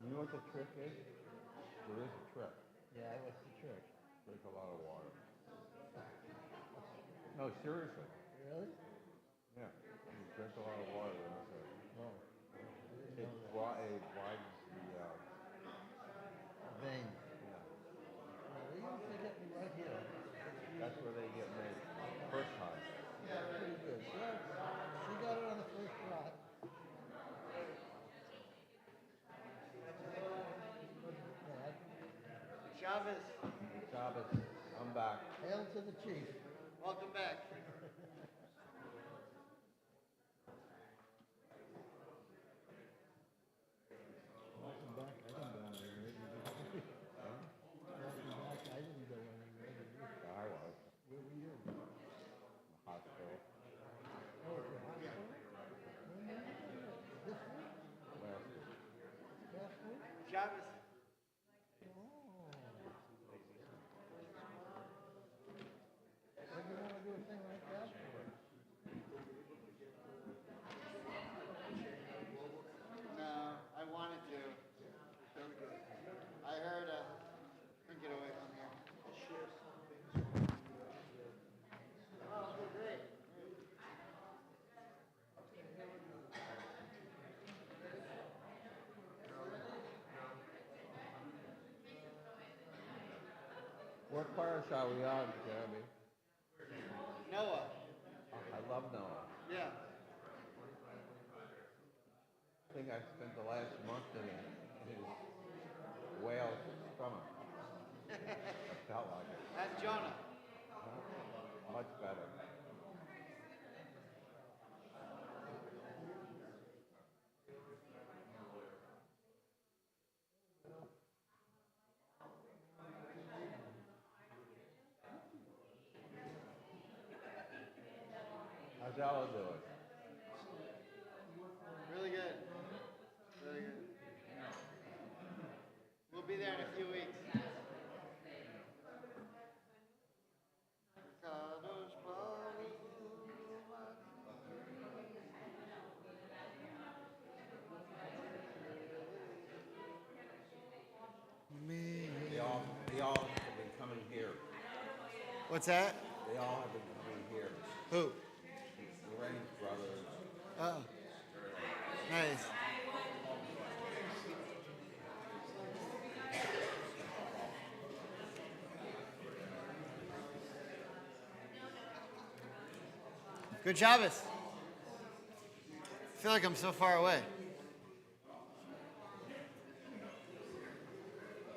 You know what the trick is? There is a trick. Yeah, what's the trick? Drink a lot of water. No, seriously. Really? Yeah. You drink a lot of water, then Oh, it widens the vein. yeah. Well, they get me right here. That's where they get made. First time. That's pretty good. Well, she got it on the first shot. Shabbos, Shabbos, I'm back. Hail to the chief. welcome back. Welcome back. I didn't go anywhere. Welcome back. I didn't go anywhere. Did you? I was. Where were you? In the hospital Oh, at the hospital? When did you do it? This week? last week. Last week? Shabbos, Oh. What do you want to do a thing like that for? no, I wanted to. I heard, couldn't get away from here. Oh, okay, great. What choir shall we on, Jeremy? Noah, I love Noah. yeah. I think I spent the last month in his whale stomach. I felt like it. That's Jonah. Much better. How's Ella doing? Really good. Really good. We'll be there in a few weeks. Kadosh Baruch They all have been coming here. What's that? They all have been coming here. Who? The Range brothers. Oh. Nice. Good Shabbos. I feel like I'm so far away.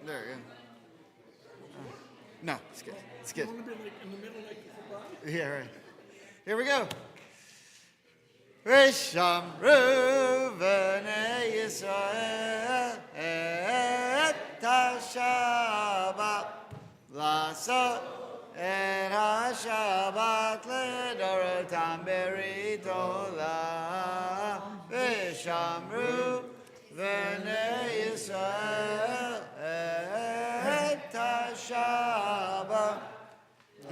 There we go. No, it's good. It's good. Want to be like in the middle like the surprise? Yeah, right. Here we go. Rishamru v'nei Yisrael et ha-Shabbat l'asot et ha-Shabbat l'dorotam berit olam Rishamru v'nei Yisrael et ha-Shabbat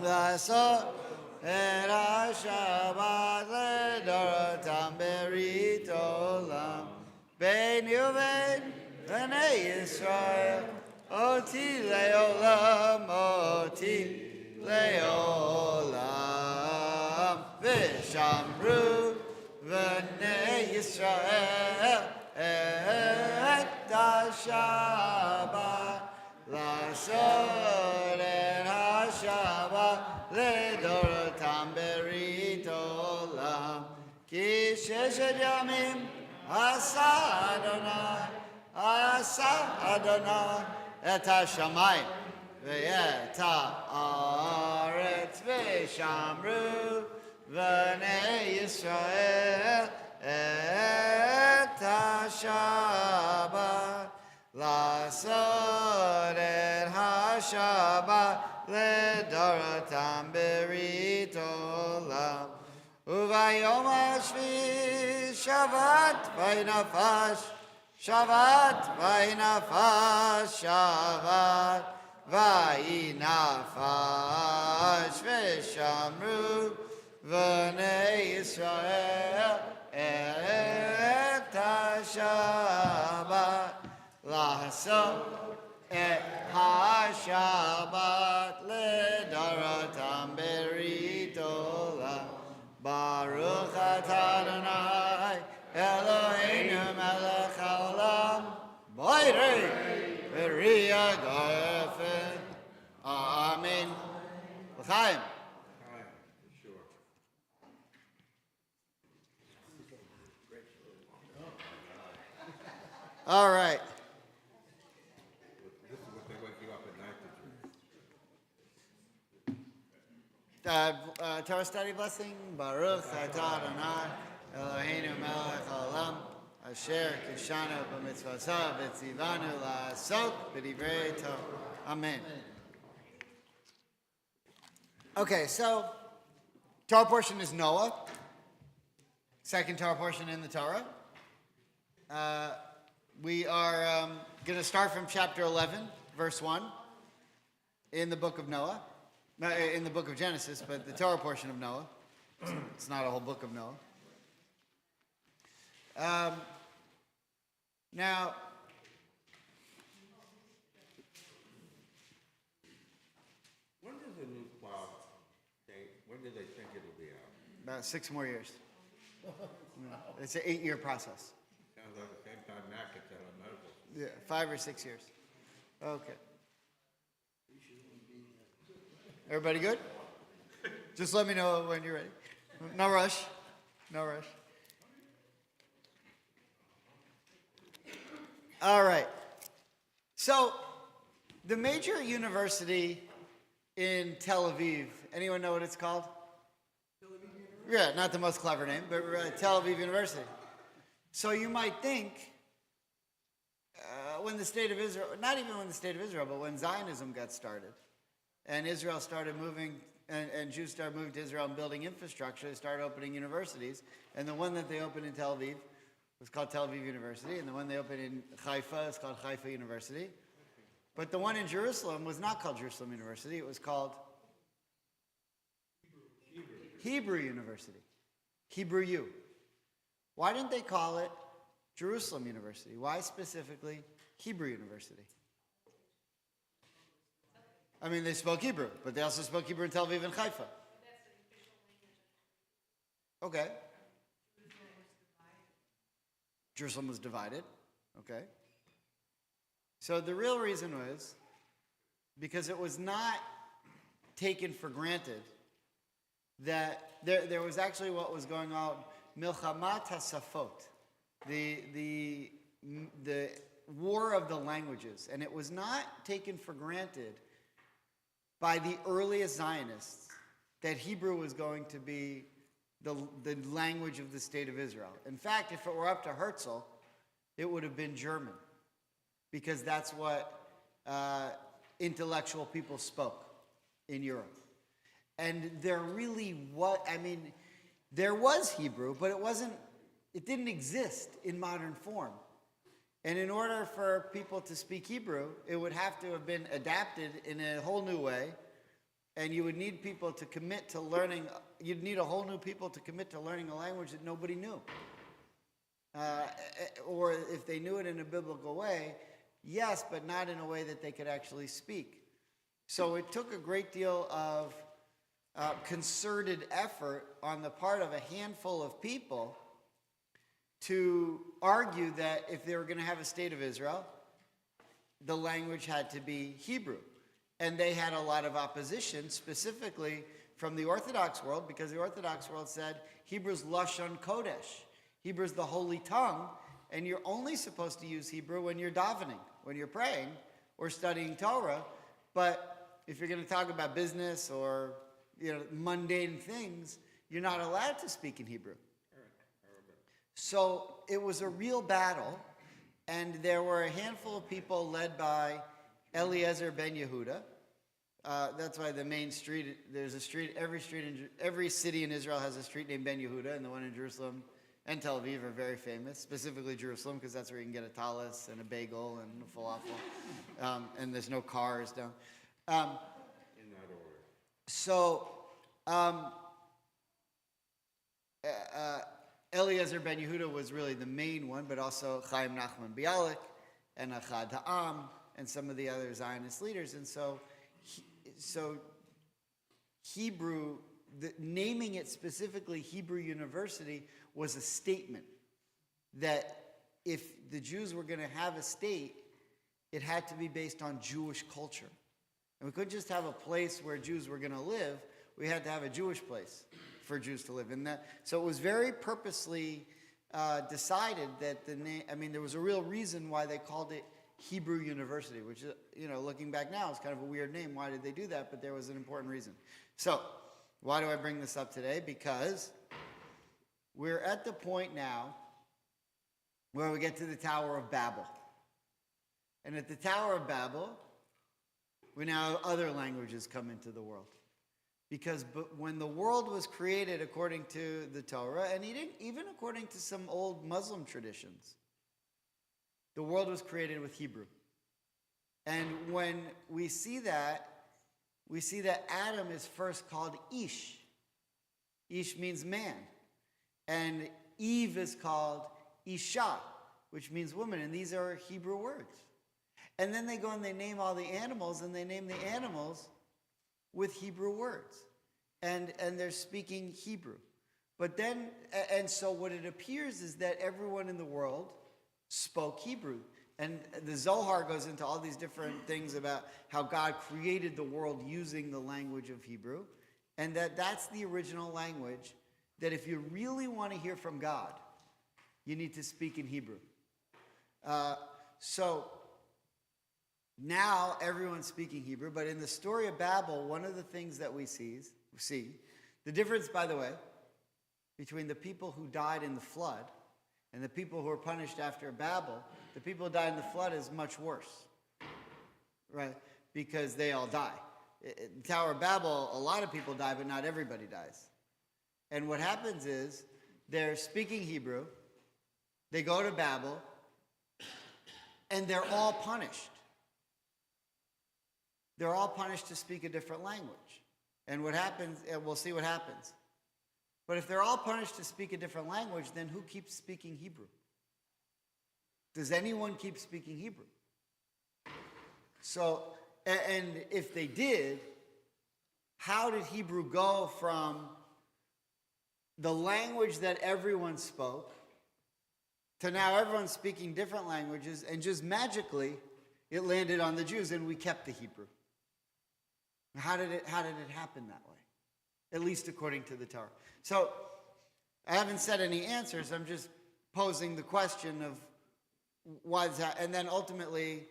l'asot et ha-Shabbat l'dorotam berit olam Ben Yuven v'nei Yisrael Oti le'olam Oti le'olam V'shamru v'nei Yisrael et ha-Shabbat l'asot et ha-Shabbat l'dorotam berit olam Ki sheshet yamim asa Adonai et ha-shamayim ve'et ha'aretz v'shamru v'nei Yisrael et ha-Shabbat l'asot et ha-Shabbat l'dorotam berit olam Uvayom hashvi Shabbat v'nafash Shabbat v'nafash Shabbat v'nafash v'shamru v'nei Yisrael et V'aso et ha-Shabbat le'daratam beritola. Baruch atah Adonai Eloheinu melech haolam boirei v'riya gofen. Amen. L'chaim. All right. This is what they wake you up at night to do. Torah Study blessing. Baruch atah Adonai Eloheinu melech haolam asher kishanu b'mitzvosav v'tzivanu la'asok b'divrei Torah. Amen. Okay, so Torah portion is Noah. Second Torah portion in the Torah. We are going to start from chapter 11, verse 1, in the book of Noah. In the book of Genesis, but the Torah portion of Noah. It's not a whole book of Noah. Now, When does the new plow think, when do they think it'll be out? about 6 more years. It's an 8-year process. Sounds like the same time Mac gets out of medical school. Yeah, 5 or 6 years. Okay. Everybody good? Just let me know when you're ready. No rush. No rush. All right. So, the major university in Tel Aviv, anyone know what it's called? Yeah, not the most clever name, but Tel Aviv University. So you might think, when the state of Israel, not even when the state of Israel, but when Zionism got started, and Israel started moving, and Jews started moving to Israel and building infrastructure, they started opening universities, and the one that they opened in Tel Aviv was called Tel Aviv University, and the one they opened in Haifa is called Haifa University. But the one in Jerusalem was not called Jerusalem University, it was called Hebrew University. Hebrew U. Why didn't they call it Jerusalem University? Why specifically Hebrew University? I mean, they spoke Hebrew, but they also spoke Hebrew in Tel Aviv and Haifa. Okay. Jerusalem was divided. Okay. So the real reason was because it was not taken for granted that there was actually what was going on, Milchamat HaSafot, the war of the languages. And it was not taken for granted by the earliest Zionists that Hebrew was going to be the language of the state of Israel. In fact, if it were up to Herzl, it would have been German, because that's what intellectual people spoke in Europe. And there really was, there was Hebrew, but it didn't exist in modern form. And in order for people to speak Hebrew, it would have to have been adapted in a whole new way. And you would need people to commit to learning, you'd need a whole new people to commit to learning a language that nobody knew. Or if they knew it in a biblical way, yes, but not in a way that they could actually speak. So it took a great deal of concerted effort on the part of a handful of people to argue that if they were going to have a state of Israel, the language had to be Hebrew. And they had a lot of opposition, specifically from the Orthodox world, because the Orthodox world said Hebrew's Lashon Kodesh. Hebrew's the holy tongue, and you're only supposed to use Hebrew when you're davening, when you're praying or studying Torah. But if you're going to talk about business or mundane things, you're not allowed to speak in Hebrew. So it was a real battle, and there were a handful of people led by Eliezer ben Yehuda. That's why the main street, there's a street, every city in Israel has a street named Ben Yehuda, and the one in Jerusalem and Tel Aviv are very famous, specifically Jerusalem, because that's where you can get a talis and a bagel and a falafel, and there's no cars down. In that order. So, Eliezer ben Yehuda was really the main one, but also Chaim Nachman Bialik and Achad Ha'am and some of the other Zionist leaders. And so Hebrew, naming it specifically Hebrew University was a statement that if the Jews were going to have a state, it had to be based on Jewish culture. And we couldn't just have a place where Jews were going to live. We had to have a Jewish place for Jews to live. So it was very purposely decided that the name, there was a real reason why they called it Hebrew University, which, looking back now, is kind of a weird name. Why did they do that? But there was an important reason. So, why do I bring this up today? Because we're at the point now where we get to the Tower of Babel. And at the Tower of Babel, we now have other languages come into the world. Because when the world was created according to the Torah, and even according to some old Muslim traditions, the world was created with Hebrew. And when we see that Adam is first called Ish. Ish means man. And Eve is called Isha, which means woman. And these are Hebrew words. And then they go and they name all the animals, and they name the animals with Hebrew words. And they're speaking Hebrew. But then, and so what it appears is that everyone in the world spoke Hebrew. And the Zohar goes into all these different things about how God created the world using the language of Hebrew. And that's the original language that if you really want to hear from God, you need to speak in Hebrew. So now everyone's speaking Hebrew, but in the story of Babel, one of the things that we see, the difference, by the way, between the people who died in the flood and the people who were punished after Babel, the people who died in the flood is much worse, right? Because they all die. In Tower of Babel, a lot of people die, but not everybody dies. And what happens is they're speaking Hebrew, they go to Babel, and they're all punished. They're all punished to speak a different language. And what happens, and we'll see what happens. But if they're all punished to speak a different language, then who keeps speaking Hebrew? Does anyone keep speaking Hebrew? So, and if they did, how did Hebrew go from the language that everyone spoke to now everyone's speaking different languages, and just magically it landed on the Jews and we kept the Hebrew? How did it happen that way? At least according to the Torah. So I haven't said any answers. I'm just posing the question of why is that, and then ultimately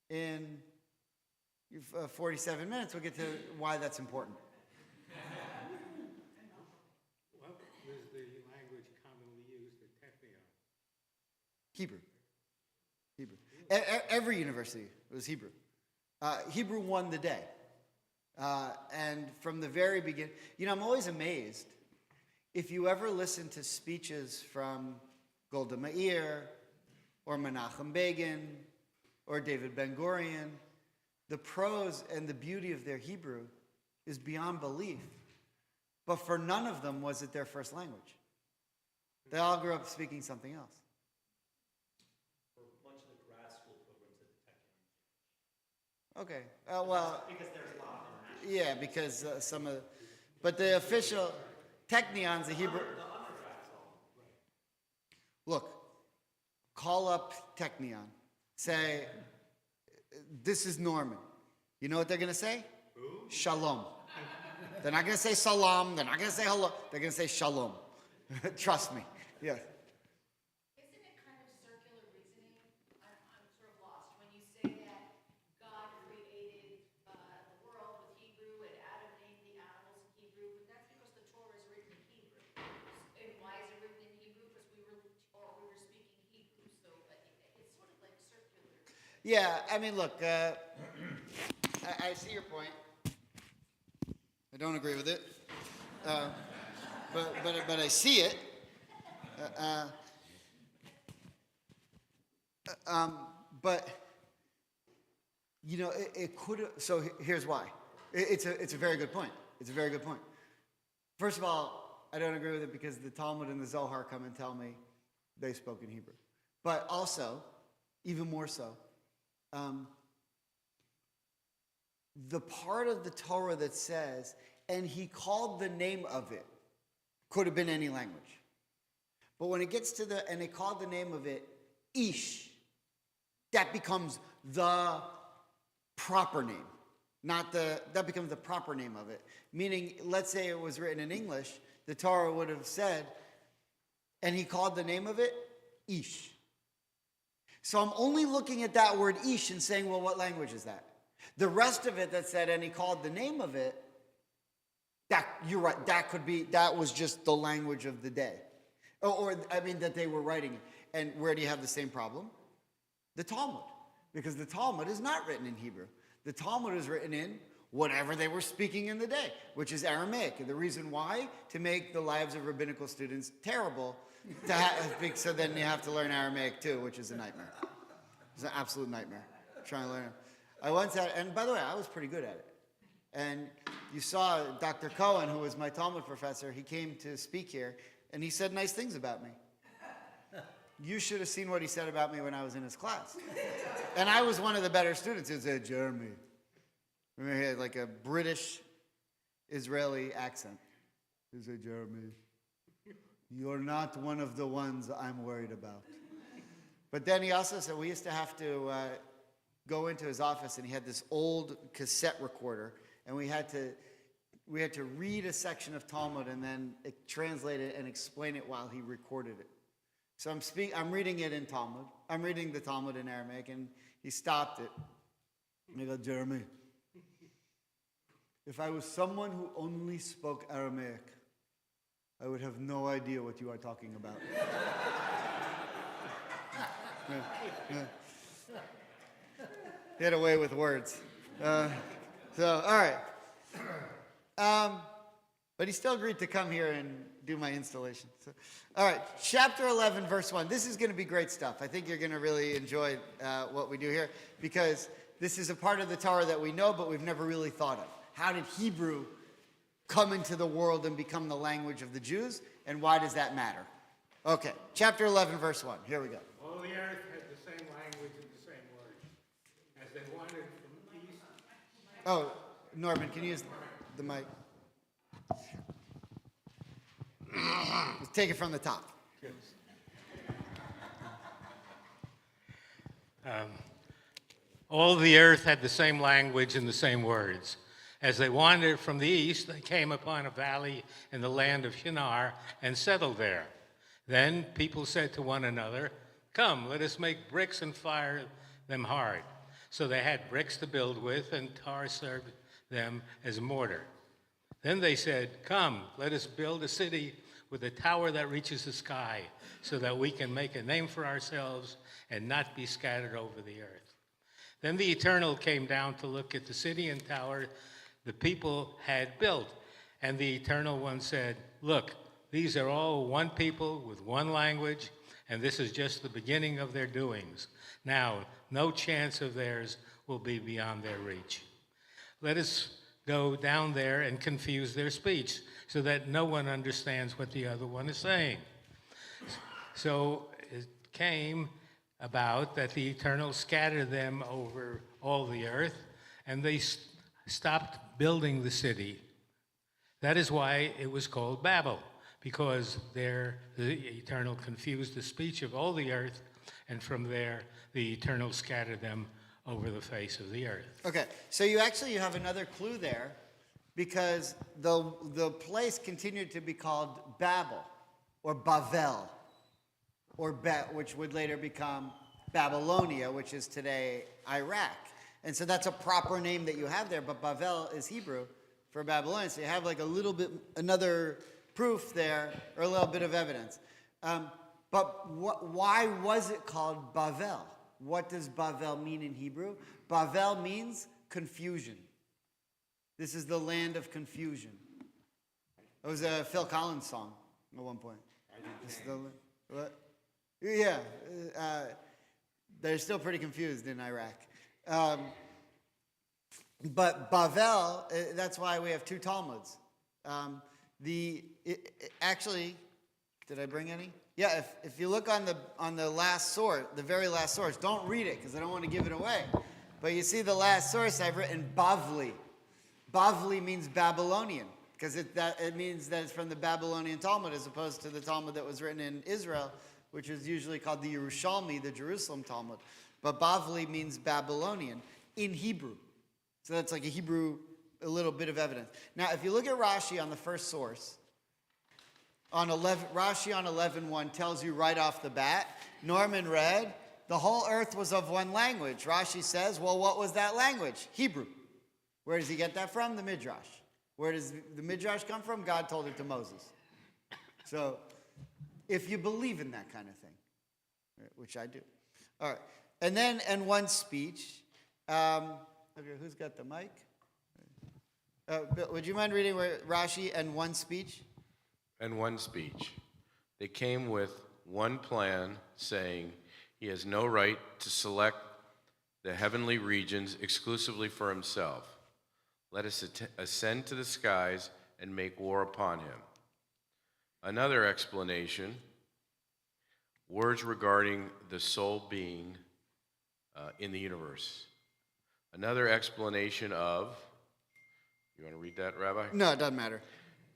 in 47 minutes we'll get to why that's important. What was the language commonly used at Technion? Hebrew. Every university was Hebrew. Hebrew won the day. And from the very beginning, I'm always amazed. If you ever listen to speeches from Golda Meir or Menachem Begin or David Ben-Gurion, the prose and the beauty of their Hebrew is beyond belief. But for none of them was it their first language. They all grew up speaking something else. For a bunch of the grad school programs at the Technion. Okay. Well, Because there's a lot of them. yeah, because some of, but the official Technion's the Hebrew. Look, call up Technion. Say, this is Norman. You know what they're going to say? Shalom. They're not going to say salam. They're not going to say hello. They're going to say shalom. Trust me. Yeah. Isn't it kind of circular reasoning? I'm sort of lost. When you say that God created the world with Hebrew and Adam named the animals in Hebrew, but that's because the Torah is written in Hebrew. And why is it written in Hebrew? Because we were speaking Hebrew. So it's sort of like circular. Yeah, I mean, look, I see your point. I don't agree with it. But I see it. But it could have. So here's why. It's a very good point. It's a very good point. First of all, I don't agree with it because the Talmud and the Zohar come and tell me they spoke in Hebrew. But also, even more so. The part of the Torah that says, and he called the name of it, could have been any language. But when it gets to and they called the name of it Ish, that becomes the proper name. That becomes the proper name of it. Meaning, let's say it was written in English, the Torah would have said, and he called the name of it Ish. So I'm only looking at that word Ish and saying, well, what language is that? The rest of it that said, and he called the name of it, you're right, that was just the language of the day. That they were writing. And where do you have the same problem? The Talmud. Because the Talmud is not written in Hebrew. The Talmud is written in whatever they were speaking in the day, which is Aramaic. And the reason why? To make the lives of rabbinical students terrible. So then you have to learn Aramaic too, which is a nightmare. It's an absolute nightmare, trying to learn it. I once had, and by the way, I was pretty good at it. And you saw Dr. Cohen, who was my Talmud professor, he came to speak here, and he said nice things about me. You should have seen what he said about me when I was in his class. And I was one of the better students. He said, Jeremy. Remember, he had like a British Israeli accent. He said, Jeremy, you're not one of the ones I'm worried about. But then he also said we used to have to go into his office, and he had this old cassette recorder, and we had to read a section of Talmud and then translate it and explain it while he recorded it. So I'm reading it in Talmud. I'm reading the Talmud in Aramaic, and he stopped it. And he goes, Jeremy, if I was someone who only spoke Aramaic, I would have no idea what you are talking about. He had a way with words. All right. But he still agreed to come here and do my installation. So, all right, chapter 11, verse 1. This is going to be great stuff. I think you're going to really enjoy what we do here, because this is a part of the Torah that we know, but we've never really thought of. How did Hebrew come into the world and become the language of the Jews, and why does that matter? Okay, chapter 11, verse 1. Here we go. All the earth had the same language and the same words. As they wandered from east. Oh, Norman, can you use the mic? Let's take it from the top. All the earth had the same language and the same words. As they wandered from the east, they came upon a valley in the land of Shinar and settled there. Then people said to one another, "Come, let us make bricks and fire them hard." So they had bricks to build with, and tar served them as mortar. Then they said, "Come, let us build a city with a tower that reaches the sky, so that we can make a name for ourselves and not be scattered over the earth." Then the Eternal came down to look at the city and tower the people had built. And the Eternal One said, "Look, these are all one people with one language, and this is just the beginning of their doings. Now, no chance of theirs will be beyond their reach. Let us go down there and confuse their speech, so that no one understands what the other one is saying." So it came about that the Eternal scattered them over all the earth, and they stopped building the city. That is why it was called Babel, because there the Eternal confused the speech of all the earth, and from there the Eternal scattered them over the face of the earth. Okay, so you have another clue there, because the place continued to be called Babel, or Bavel, which would later become Babylonia, which is today Iraq. And so that's a proper name that you have there, but Bavel is Hebrew for Babylonian. So you have like another proof there, or a little bit of evidence. But why was it called Bavel? What does Bavel mean in Hebrew? Bavel means confusion. This is the land of confusion. It was a Phil Collins song at one point. What? Yeah, they're still pretty confused in Iraq. But Bavel, that's why we have two Talmuds. Actually, Did I bring any? Yeah, if you look on the last source, the very last source, don't read it because I don't want to give it away. But you see the last source I've written Bavli. Bavli means Babylonian because it means that it's from the Babylonian Talmud as opposed to the Talmud that was written in Israel, which is usually called the Yerushalmi, the Jerusalem Talmud. But Bavli means Babylonian in Hebrew. So that's like a little bit of evidence. Now, if you look at Rashi on the first source, Rashi on 11:1 tells you right off the bat, Norman read, the whole earth was of one language. Rashi says, well, what was that language? Hebrew. Where does he get that from? The Midrash. Where does the Midrash come from? God told it to Moses. So, if you believe in that kind of thing, which I do. All right. And one speech. Okay, who's got the mic? Bill, would you mind reading Rashi and one speech? And one speech. They came with one plan, saying, he has no right to select the heavenly regions exclusively for himself. Let us ascend to the skies and make war upon him. Another explanation, words regarding the sole being in the universe. Another explanation of, you want to read that, Rabbi? No, it doesn't matter.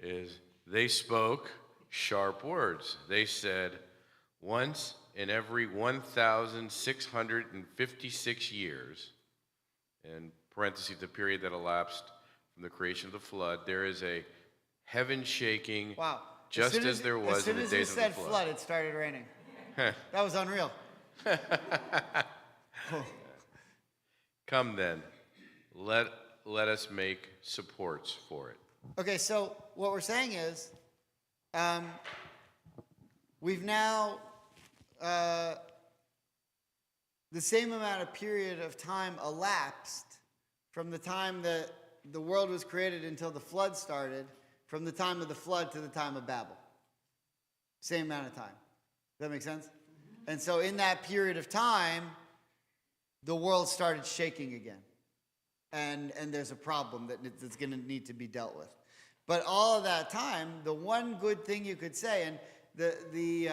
Is they spoke sharp words. They said, once in every 1,656 years, in parentheses, the period that elapsed from the creation of the flood, there is a heaven-shaking, Wow. just as there was in the days of the As soon as you said flood. flood, it started raining. That was unreal. Come then, let us make supports for it. Okay, so what we're saying is, we've now, the same amount of period of time elapsed from the time that the world was created until the flood started, from the time of the flood to the time of Babel. Same amount of time. Does that make sense? And so in that period of time, the world started shaking again. And there's a problem that's going to need to be dealt with. But all of that time, the one good thing you could say, and the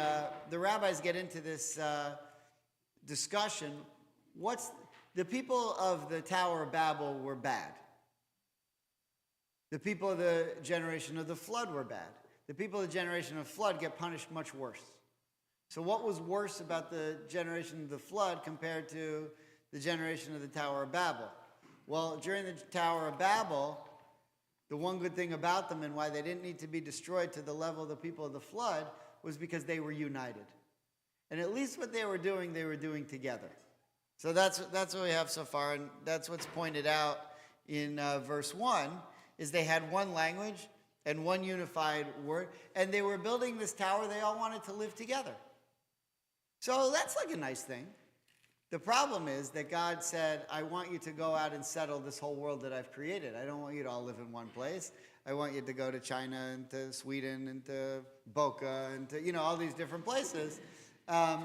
rabbis get into this discussion, the people of the Tower of Babel were bad. The people of the generation of the flood were bad. The people of the generation of the flood get punished much worse. So what was worse about the generation of the flood compared to the generation of the Tower of Babel? Well, during the Tower of Babel, the one good thing about them and why they didn't need to be destroyed to the level of the people of the flood was because they were united. And at least what they were doing together. So that's what we have so far, and that's what's pointed out in verse 1, is they had one language and one unified word, and they were building this tower. They all wanted to live together. So that's like a nice thing. The problem is that God said, I want you to go out and settle this whole world that I've created. I don't want you to all live in one place. I want you to go to China and to Sweden and to Boca and to, all these different places. I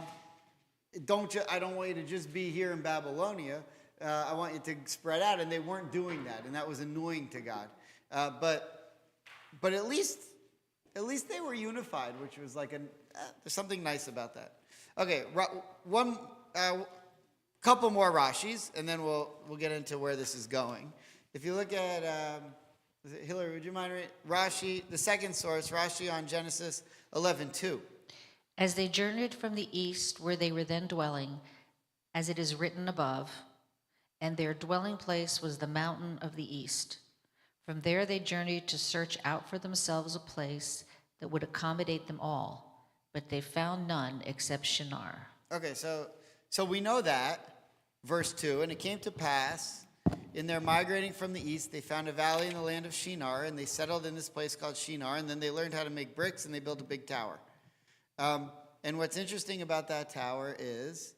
don't want you to just be here in Babylonia. I want you to spread out. And they weren't doing that, and that was annoying to God. But at least they were unified, which was like there's something nice about that. Okay, couple more Rashis, and then we'll get into where this is going. If you look at, Hillary, would you mind reading Rashi, the second source, Rashi on Genesis 11:2. As they journeyed from the east, where they were then dwelling, as it is written above, and their dwelling place was the mountain of the east. From there they journeyed to search out for themselves a place that would accommodate them all, but they found none except Shinar. Okay, so we know that, verse 2, and it came to pass, in their migrating from the east, they found a valley in the land of Shinar, and they settled in this place called Shinar, and then they learned how to make bricks, and they built a big tower. And what's interesting about that tower is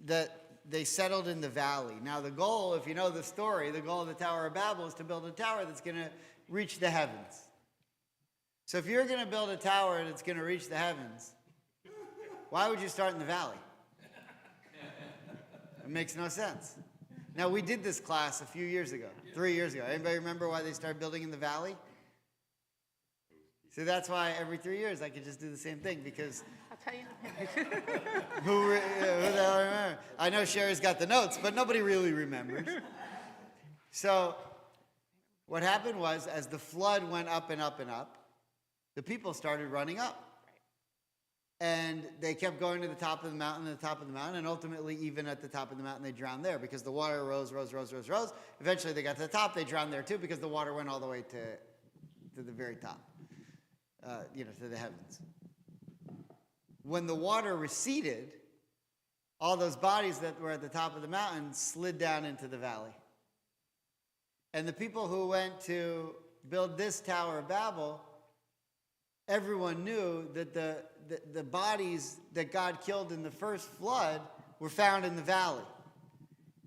that they settled in the valley. Now the goal, if you know the story, the goal of the Tower of Babel is to build a tower that's going to reach the heavens. So if you're going to build a tower that's going to reach the heavens, why would you start in the valley? It makes no sense. Now, we did this class a few years ago, 3 years ago. Anybody remember why they started building in the valley? So that's why every 3 years I could just do the same thing, because I'll tell you in a minute. who the hell remembers? I know Sherry's got the notes, but nobody really remembers. So what happened was, as the flood went up and up and up, the people started running up. And they kept going to the top of the mountain, and the top of the mountain, and ultimately, even at the top of the mountain, they drowned there because the water rose. Eventually, they got to the top, they drowned there too because the water went all the way to the very top, to the heavens. When the water receded, all those bodies that were at the top of the mountain slid down into the valley. And the people who went to build this Tower of Babel, everyone knew that the bodies that God killed in the first flood were found in the valley.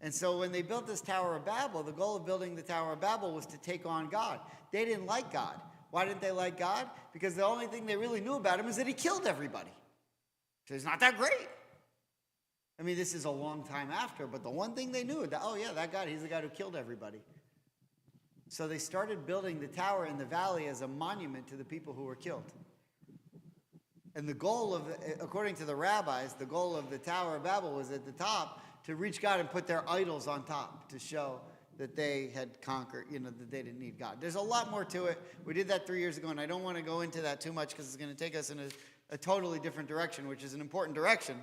And so when they built this Tower of Babel, the goal of building the Tower of Babel was to take on God. They didn't like God. Why didn't they like God? Because the only thing they really knew about him is that he killed everybody. So he's not that great. I mean, this is a long time after, but the one thing they knew, that God, he's the God who killed everybody. So they started building the tower in the valley as a monument to the people who were killed. And the goal according to the rabbis, the goal of the Tower of Babel was at the top to reach God and put their idols on top to show that they had conquered, that they didn't need God. There's a lot more to it. We did that 3 years ago, and I don't want to go into that too much because it's going to take us in a totally different direction, which is an important direction.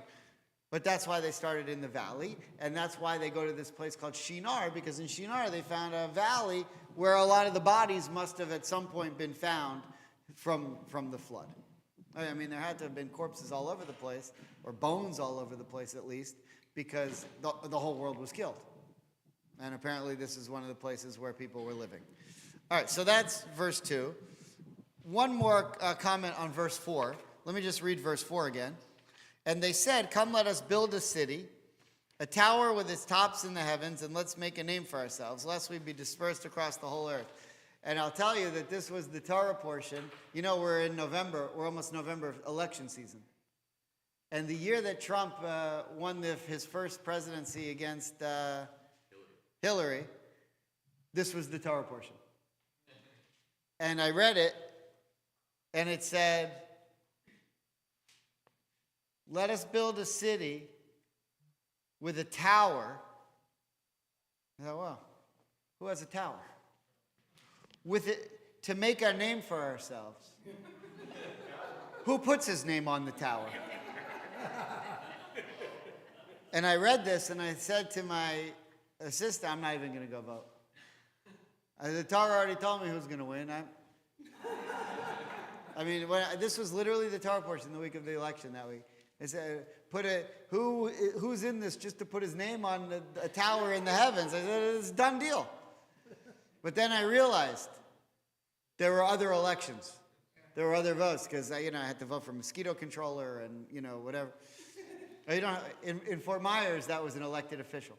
But that's why they started in the valley, and that's why they go to this place called Shinar, because in Shinar they found a valley where a lot of the bodies must have at some point been found from the flood. I mean, there had to have been corpses all over the place, or bones all over the place at least, because the whole world was killed. And apparently this is one of the places where people were living. All right, so that's verse 2. One more comment on verse 4. Let me just read verse 4 again. And they said, "Come, let us build a city, a tower with its tops in the heavens, and let's make a name for ourselves, lest we be dispersed across the whole earth." And I'll tell you that this was the Torah portion. We're in November. We're almost November election season. And the year that Trump won his first presidency against Hillary, this was the Torah portion. And I read it, and it said, "Let us build a city with a tower." I thought, well, who has a tower? With it to make our name for ourselves. Who puts his name on the tower? And I read this and I said to my assistant, I'm not even going to go vote. The Torah already told me who's going to win. This was literally the Torah portion the week of the election that week. It said, who's in this just to put his name on a tower in the heavens? I said, it's a done deal. But then I realized there were other elections. There were other votes because I had to vote for mosquito controller and whatever. In Fort Myers, that was an elected official,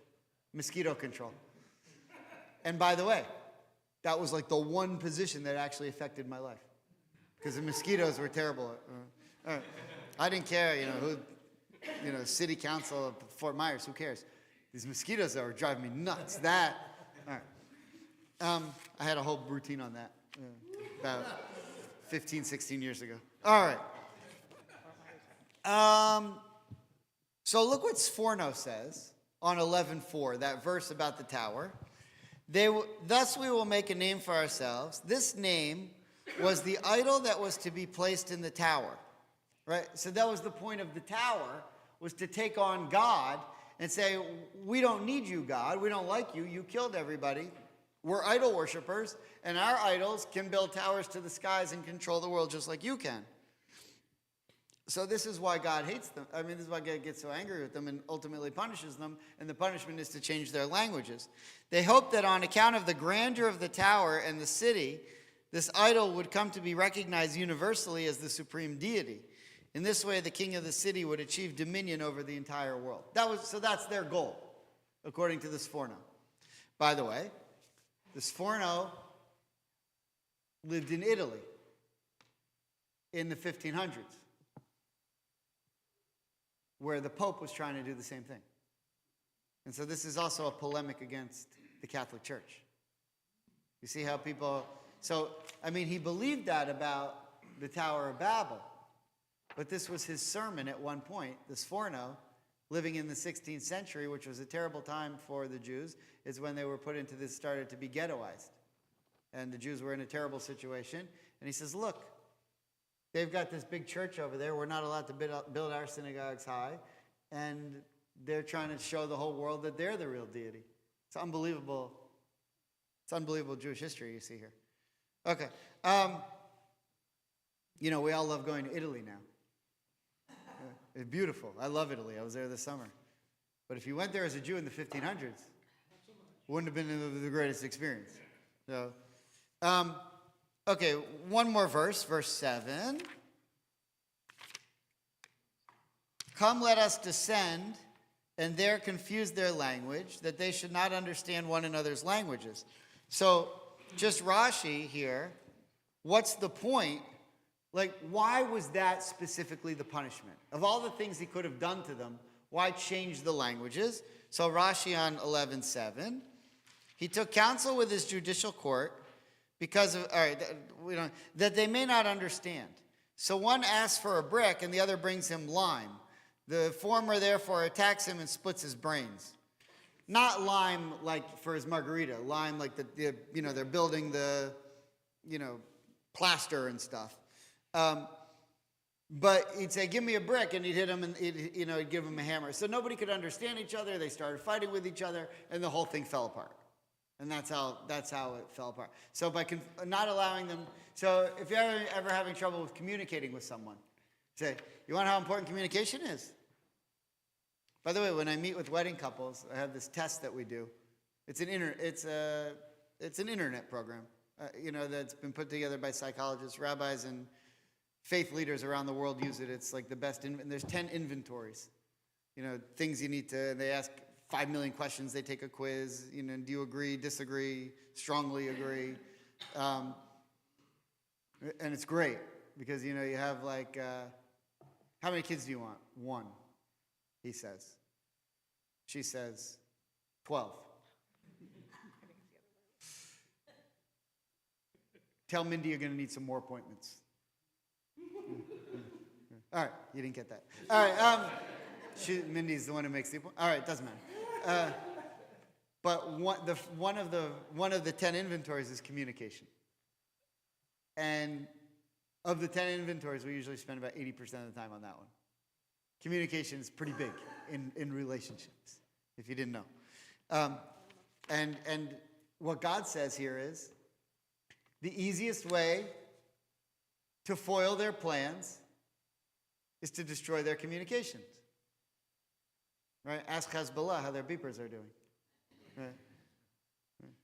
mosquito control. And by the way, that was like the one position that actually affected my life because the mosquitoes were terrible. I didn't care, who, city council of Fort Myers. Who cares? These mosquitoes that were driving me nuts. All right. I had a whole routine on that about 15, 16 years ago. All right. So look what Sforno says on 11:4, that verse about the tower. Thus we will make a name for ourselves. This name was the idol that was to be placed in the tower. Right? So that was the point of the tower, was to take on God and say, we don't need you, God. We don't like you. You killed everybody. We're idol worshipers, and our idols can build towers to the skies and control the world just like you can. So this is why God hates them. This is why God gets so angry with them and ultimately punishes them, and the punishment is to change their languages. They hoped that on account of the grandeur of the tower and the city, this idol would come to be recognized universally as the supreme deity. In this way, the king of the city would achieve dominion over the entire world. So that's their goal, according to the Sforno. By the way, the Sforno lived in Italy in the 1500s, where the Pope was trying to do the same thing. And so this is also a polemic against the Catholic Church. You see how people... he believed that about the Tower of Babel. But this was his sermon at one point. This Sforno, living in the 16th century, which was a terrible time for the Jews, is when they were put into this, started to be ghettoized. And the Jews were in a terrible situation. And he says, look, they've got this big church over there. We're not allowed to build our synagogues high. And they're trying to show the whole world that they're the real deity. It's unbelievable. It's unbelievable Jewish history you see here. Okay. You know, we all love going to Italy now. It's beautiful. I love Italy. I was there this summer. But if you went there as a Jew in the 1500s, it wouldn't have been the greatest experience. So, okay, one more verse, verse 7. Come, let us descend, and there confuse their language, that they should not understand one another's languages. So, just Rashi here, what's the point? Like, why was that specifically the punishment? Of all the things he could have done to them, why change the languages? So Rashi on 11:7, he took counsel with his judicial court because of, all right, that they may not understand. So one asks for a brick and the other brings him lime. The former therefore attacks him and splits his brains. Not lime like for his margarita, lime like they're building the, plaster and stuff. But he'd say, give me a brick, and he'd hit him, and he'd give him a hammer. So nobody could understand each other. They started fighting with each other, and the whole thing fell apart. And that's how it fell apart. So by not allowing them, so if you're ever having trouble with communicating with someone, say, you want to know how important communication is? By the way, when I meet with wedding couples, I have this test that we do. It's an internet program, that's been put together by psychologists, rabbis, and faith leaders around the world use it. It's like the best, and there's 10 inventories. Things you need to, they ask 5 million questions, they take a quiz, do you agree, disagree, strongly agree? And it's great, because, you have like, how many kids do you want? 1, he says. She says, 12. Tell Mindy you're going to need some more appointments. All right, you didn't get that. All right, Mindy's the one who makes the appointment. All right, doesn't matter. But one of the 10 inventories is communication. And of the 10 inventories, we usually spend about 80% of the time on that one. Communication is pretty big in relationships, if you didn't know. And what God says here is, the easiest way to foil their plans is to destroy their communications. Right? Ask Hezbollah how their beepers are doing. Right?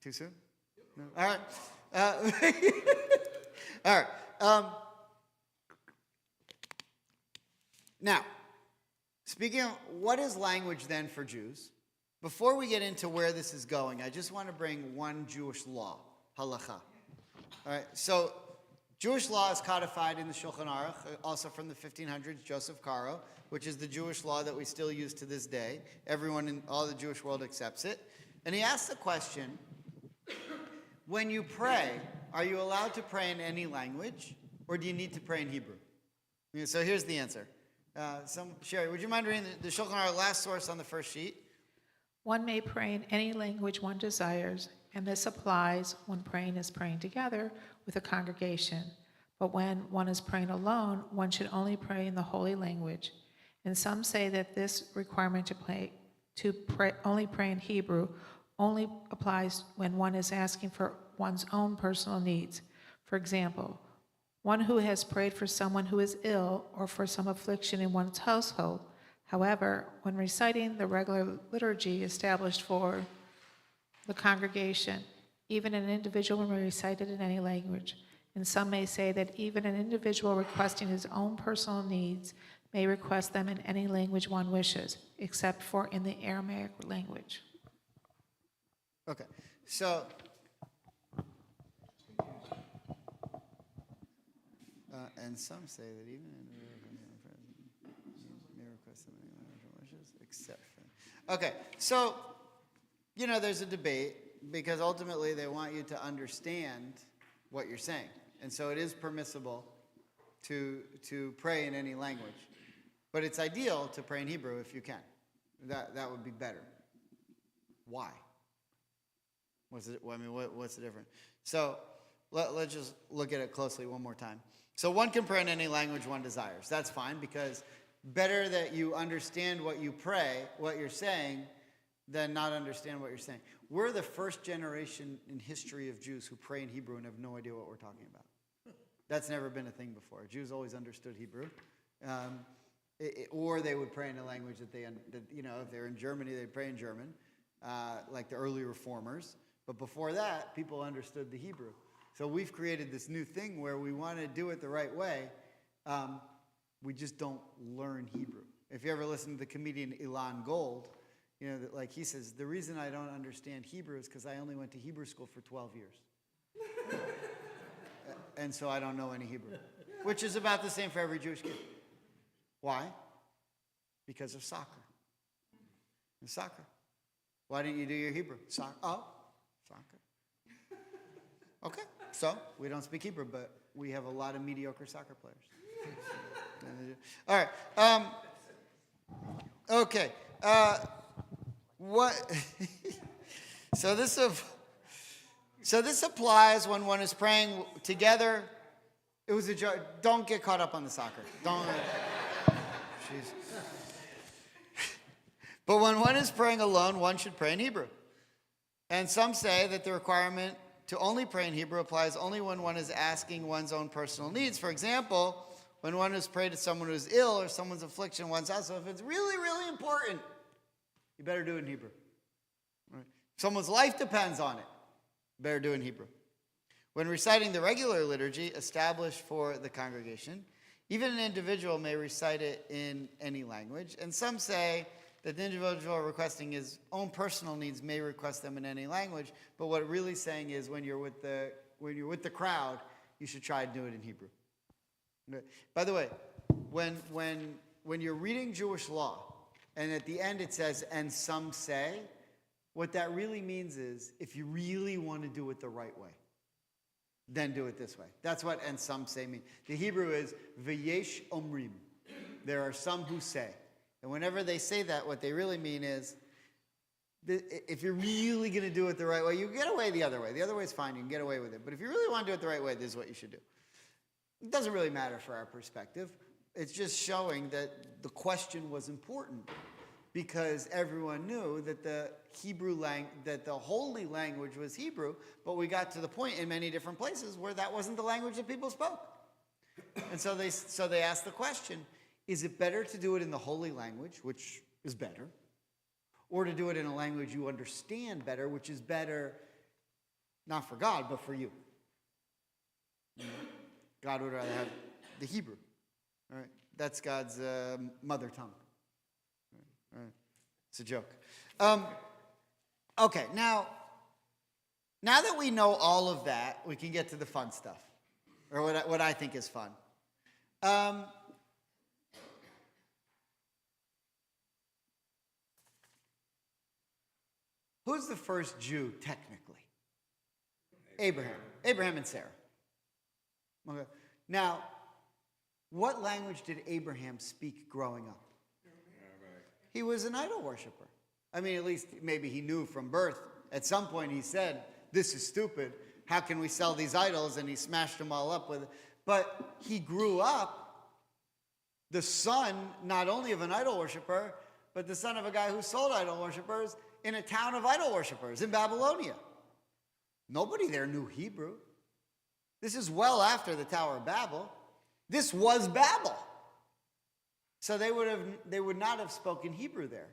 Too soon? No? All right. All right. Now, speaking of what is language then for Jews, before we get into where this is going, I just want to bring one Jewish law, halakha. All right, so Jewish law is codified in the Shulchan Aruch, also from the 1500s, Joseph Caro, which is the Jewish law that we still use to this day. Everyone in all the Jewish world accepts it. And he asks the question, when you pray, are you allowed to pray in any language, or do you need to pray in Hebrew? So here's the answer. Sherry, would you mind reading the Shulchan Aruch last source on the first sheet? One may pray in any language one desires, and this applies when praying is praying together with a congregation. But when one is praying alone, one should only pray in the holy language. And some say that this requirement only pray in Hebrew only applies when one is asking for one's own personal needs. For example, one who has prayed for someone who is ill or for some affliction in one's household. However, when reciting the regular liturgy established for the congregation, even an individual may recite it in any language. And some may say that even an individual requesting his own personal needs may request them in any language one wishes, except for in the Aramaic language. Okay, so and some say that even may request them in any language one wishes, except for. Okay, so there's a debate because ultimately they want you to understand what you're saying. And so it is permissible to pray in any language. But it's ideal to pray in Hebrew if you can. That would be better. Why? What's the difference? So let's just look at it closely one more time. So one can pray in any language one desires. That's fine, because better that you understand what you pray, what you're saying, than not understand what you're saying. We're the first generation in history of Jews who pray in Hebrew and have no idea what we're talking about. That's never been a thing before. Jews always understood Hebrew. Or they would pray in a language that if they're in Germany, they'd pray in German, like the early reformers. But before that, people understood the Hebrew. So we've created this new thing where we want to do it the right way. We just don't learn Hebrew. If you ever listen to the comedian Ilan Gold, like he says, the reason I don't understand Hebrew is because I only went to Hebrew school for 12 years. And so I don't know any Hebrew, which is about the same for every Jewish kid. Why? Because of soccer. And soccer. Why didn't you do your Hebrew? Soccer. Oh, soccer. Okay, so we don't speak Hebrew, but we have a lot of mediocre soccer players. All right. Okay. What? So this applies when one is praying together. It was a joke. Don't get caught up on the soccer. Don't. Jeez. But when one is praying alone, one should pray in Hebrew. And some say that the requirement to only pray in Hebrew applies only when one is asking one's own personal needs. For example, when one is praying to someone who is ill or someone's affliction in one's house. So if it's really, really important, you better do it in Hebrew. Right? If someone's life depends on it, you better do it in Hebrew. When reciting the regular liturgy established for the congregation, even an individual may recite it in any language. And some say that the individual requesting his own personal needs may request them in any language. But what it's really saying is when you're with the crowd, you should try to do it in Hebrew. By the way, when you're reading Jewish law, and at the end it says, and some say, what that really means is, if you really want to do it the right way, then do it this way. That's what and some say mean. The Hebrew is v'yesh omrim. There are some who say. And whenever they say that, what they really mean is, if you're really going to do it the right way, you get away the other way. The other way is fine. You can get away with it. But if you really want to do it the right way, this is what you should do. It doesn't really matter for our perspective. It's just showing that the question was important because everyone knew that the that the holy language was Hebrew, but we got to the point in many different places where that wasn't the language that people spoke. And so they asked the question, is it better to do it in the holy language, which is better, or to do it in a language you understand better, which is better not for God, but for you? God would rather have the Hebrew. All right? That's God's mother tongue. All right? It's a joke. Okay, now that we know all of that, we can get to the fun stuff, or what I think is fun. Who's the first Jew, technically? Abraham. Abraham and Sarah. Okay. Now, what language did Abraham speak growing up? He was an idol worshiper. I mean, at least maybe he knew from birth. At some point he said, this is stupid. How can we sell these idols? And he smashed them all up with it. But he grew up the son, not only of an idol worshiper, but the son of a guy who sold idol worshipers in a town of idol worshipers in Babylonia. Nobody there knew Hebrew. This is well after the Tower of Babel. This was Babel. So they would not have spoken Hebrew there.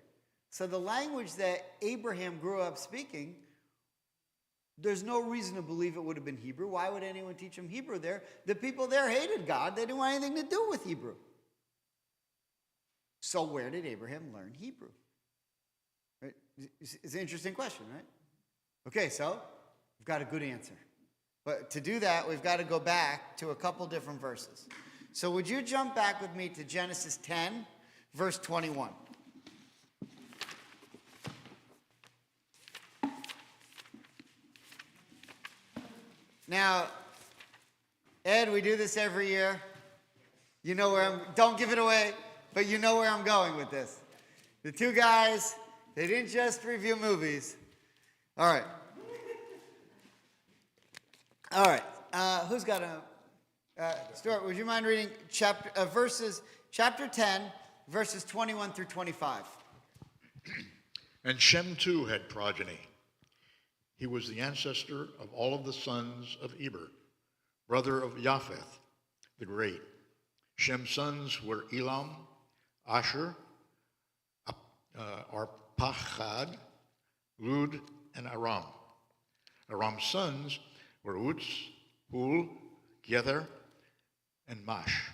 So the language that Abraham grew up speaking, there's no reason to believe it would have been Hebrew. Why would anyone teach him Hebrew there? The people there hated God. They didn't want anything to do with Hebrew. So where did Abraham learn Hebrew? Right? It's an interesting question, right? Okay, so we've got a good answer. But to do that, we've got to go back to a couple different verses. So would you jump back with me to Genesis 10, verse 21? Now, Ed, we do this every year. You know where don't give it away, but you know where I'm going with this. The two guys, they didn't just review movies. All right. All right. Who's got Stuart, would you mind reading chapter 10, verses 21 through 25? And Shem too had progeny. He was the ancestor of all of the sons of Eber, brother of Japheth the Great. Shem's sons were Elam, Asher, Arpachshad, Lud, and Aram. Aram's sons were Uz, Hul, Gether, and Mash.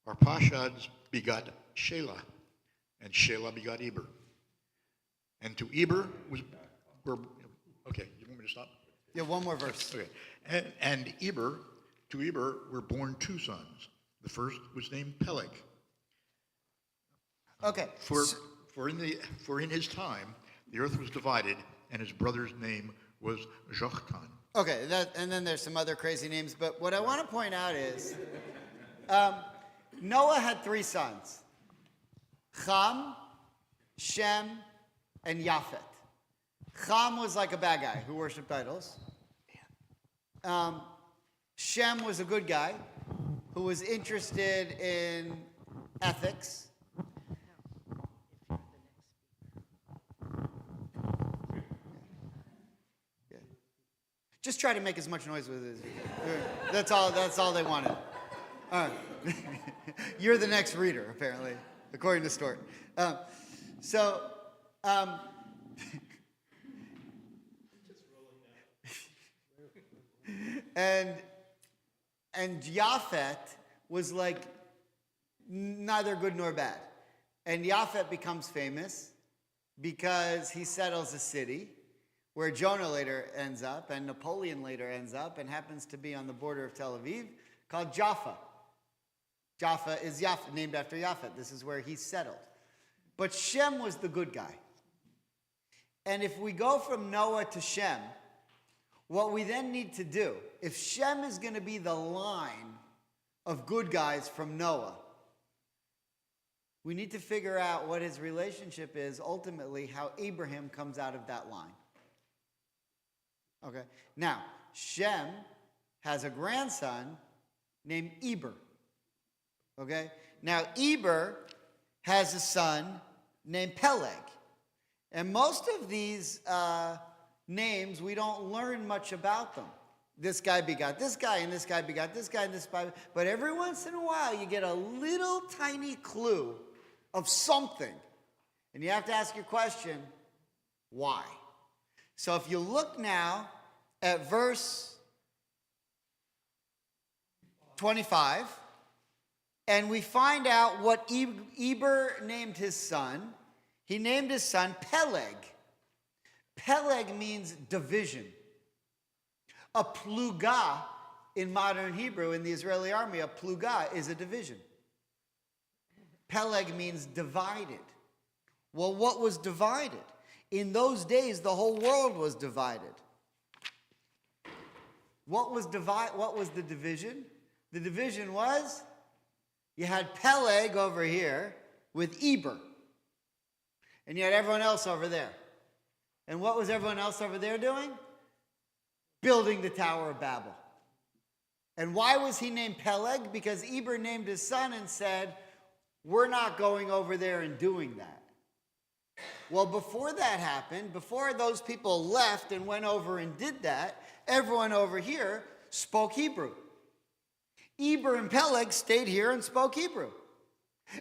Arpachshad begot Shelah, and Shelah begot Eber. And to Eber okay, you want me to stop? Yeah, one more verse. Okay. And to Eber were born two sons. The first was named Peleg. Okay. For in his time the earth was divided, and his brother's name was Joktan. Okay, and then there's some other crazy names, but what I want to point out is Noah had three sons: Ham, Shem, and Japheth. Ham was like a bad guy who worshipped idols. Shem was a good guy who was interested in ethics. Yeah. Just try to make as much noise with it. That's all they wanted. All right. You're the next reader, apparently, according to Stuart. And Japheth was like neither good nor bad. And Japheth becomes famous because he settles a city where Jonah later ends up and Napoleon later ends up and happens to be on the border of Tel Aviv called Jaffa. Jaffa is named after Japheth. This is where he settled. But Shem was the good guy. And if we go from Noah to Shem, what we then need to do, if Shem is going to be the line of good guys from Noah, we need to figure out what his relationship is, ultimately, how Abraham comes out of that line. Okay? Now, Shem has a grandson named Eber. Okay? Now, Eber has a son named Peleg. And most of these names, we don't learn much about them. This guy begot this guy, and this guy begot this guy, and this guy. But every once in a while, you get a little tiny clue of something. And you have to ask your question, why? So if you look now at verse 25, and we find out what Eber named his son. He named his son Peleg. Peleg means division. A pluga in modern Hebrew, in the Israeli army, a pluga is a division. Peleg means divided. Well, what was divided? In those days, the whole world was divided. What was the division? The division was, you had Peleg over here with Eber. And you had everyone else over there. And what was everyone else over there doing? Building the Tower of Babel. And why was he named Peleg? Because Eber named his son and said, we're not going over there and doing that. Well, before that happened, before those people left and went over and did that, everyone over here spoke Hebrew. Eber and Peleg stayed here and spoke Hebrew.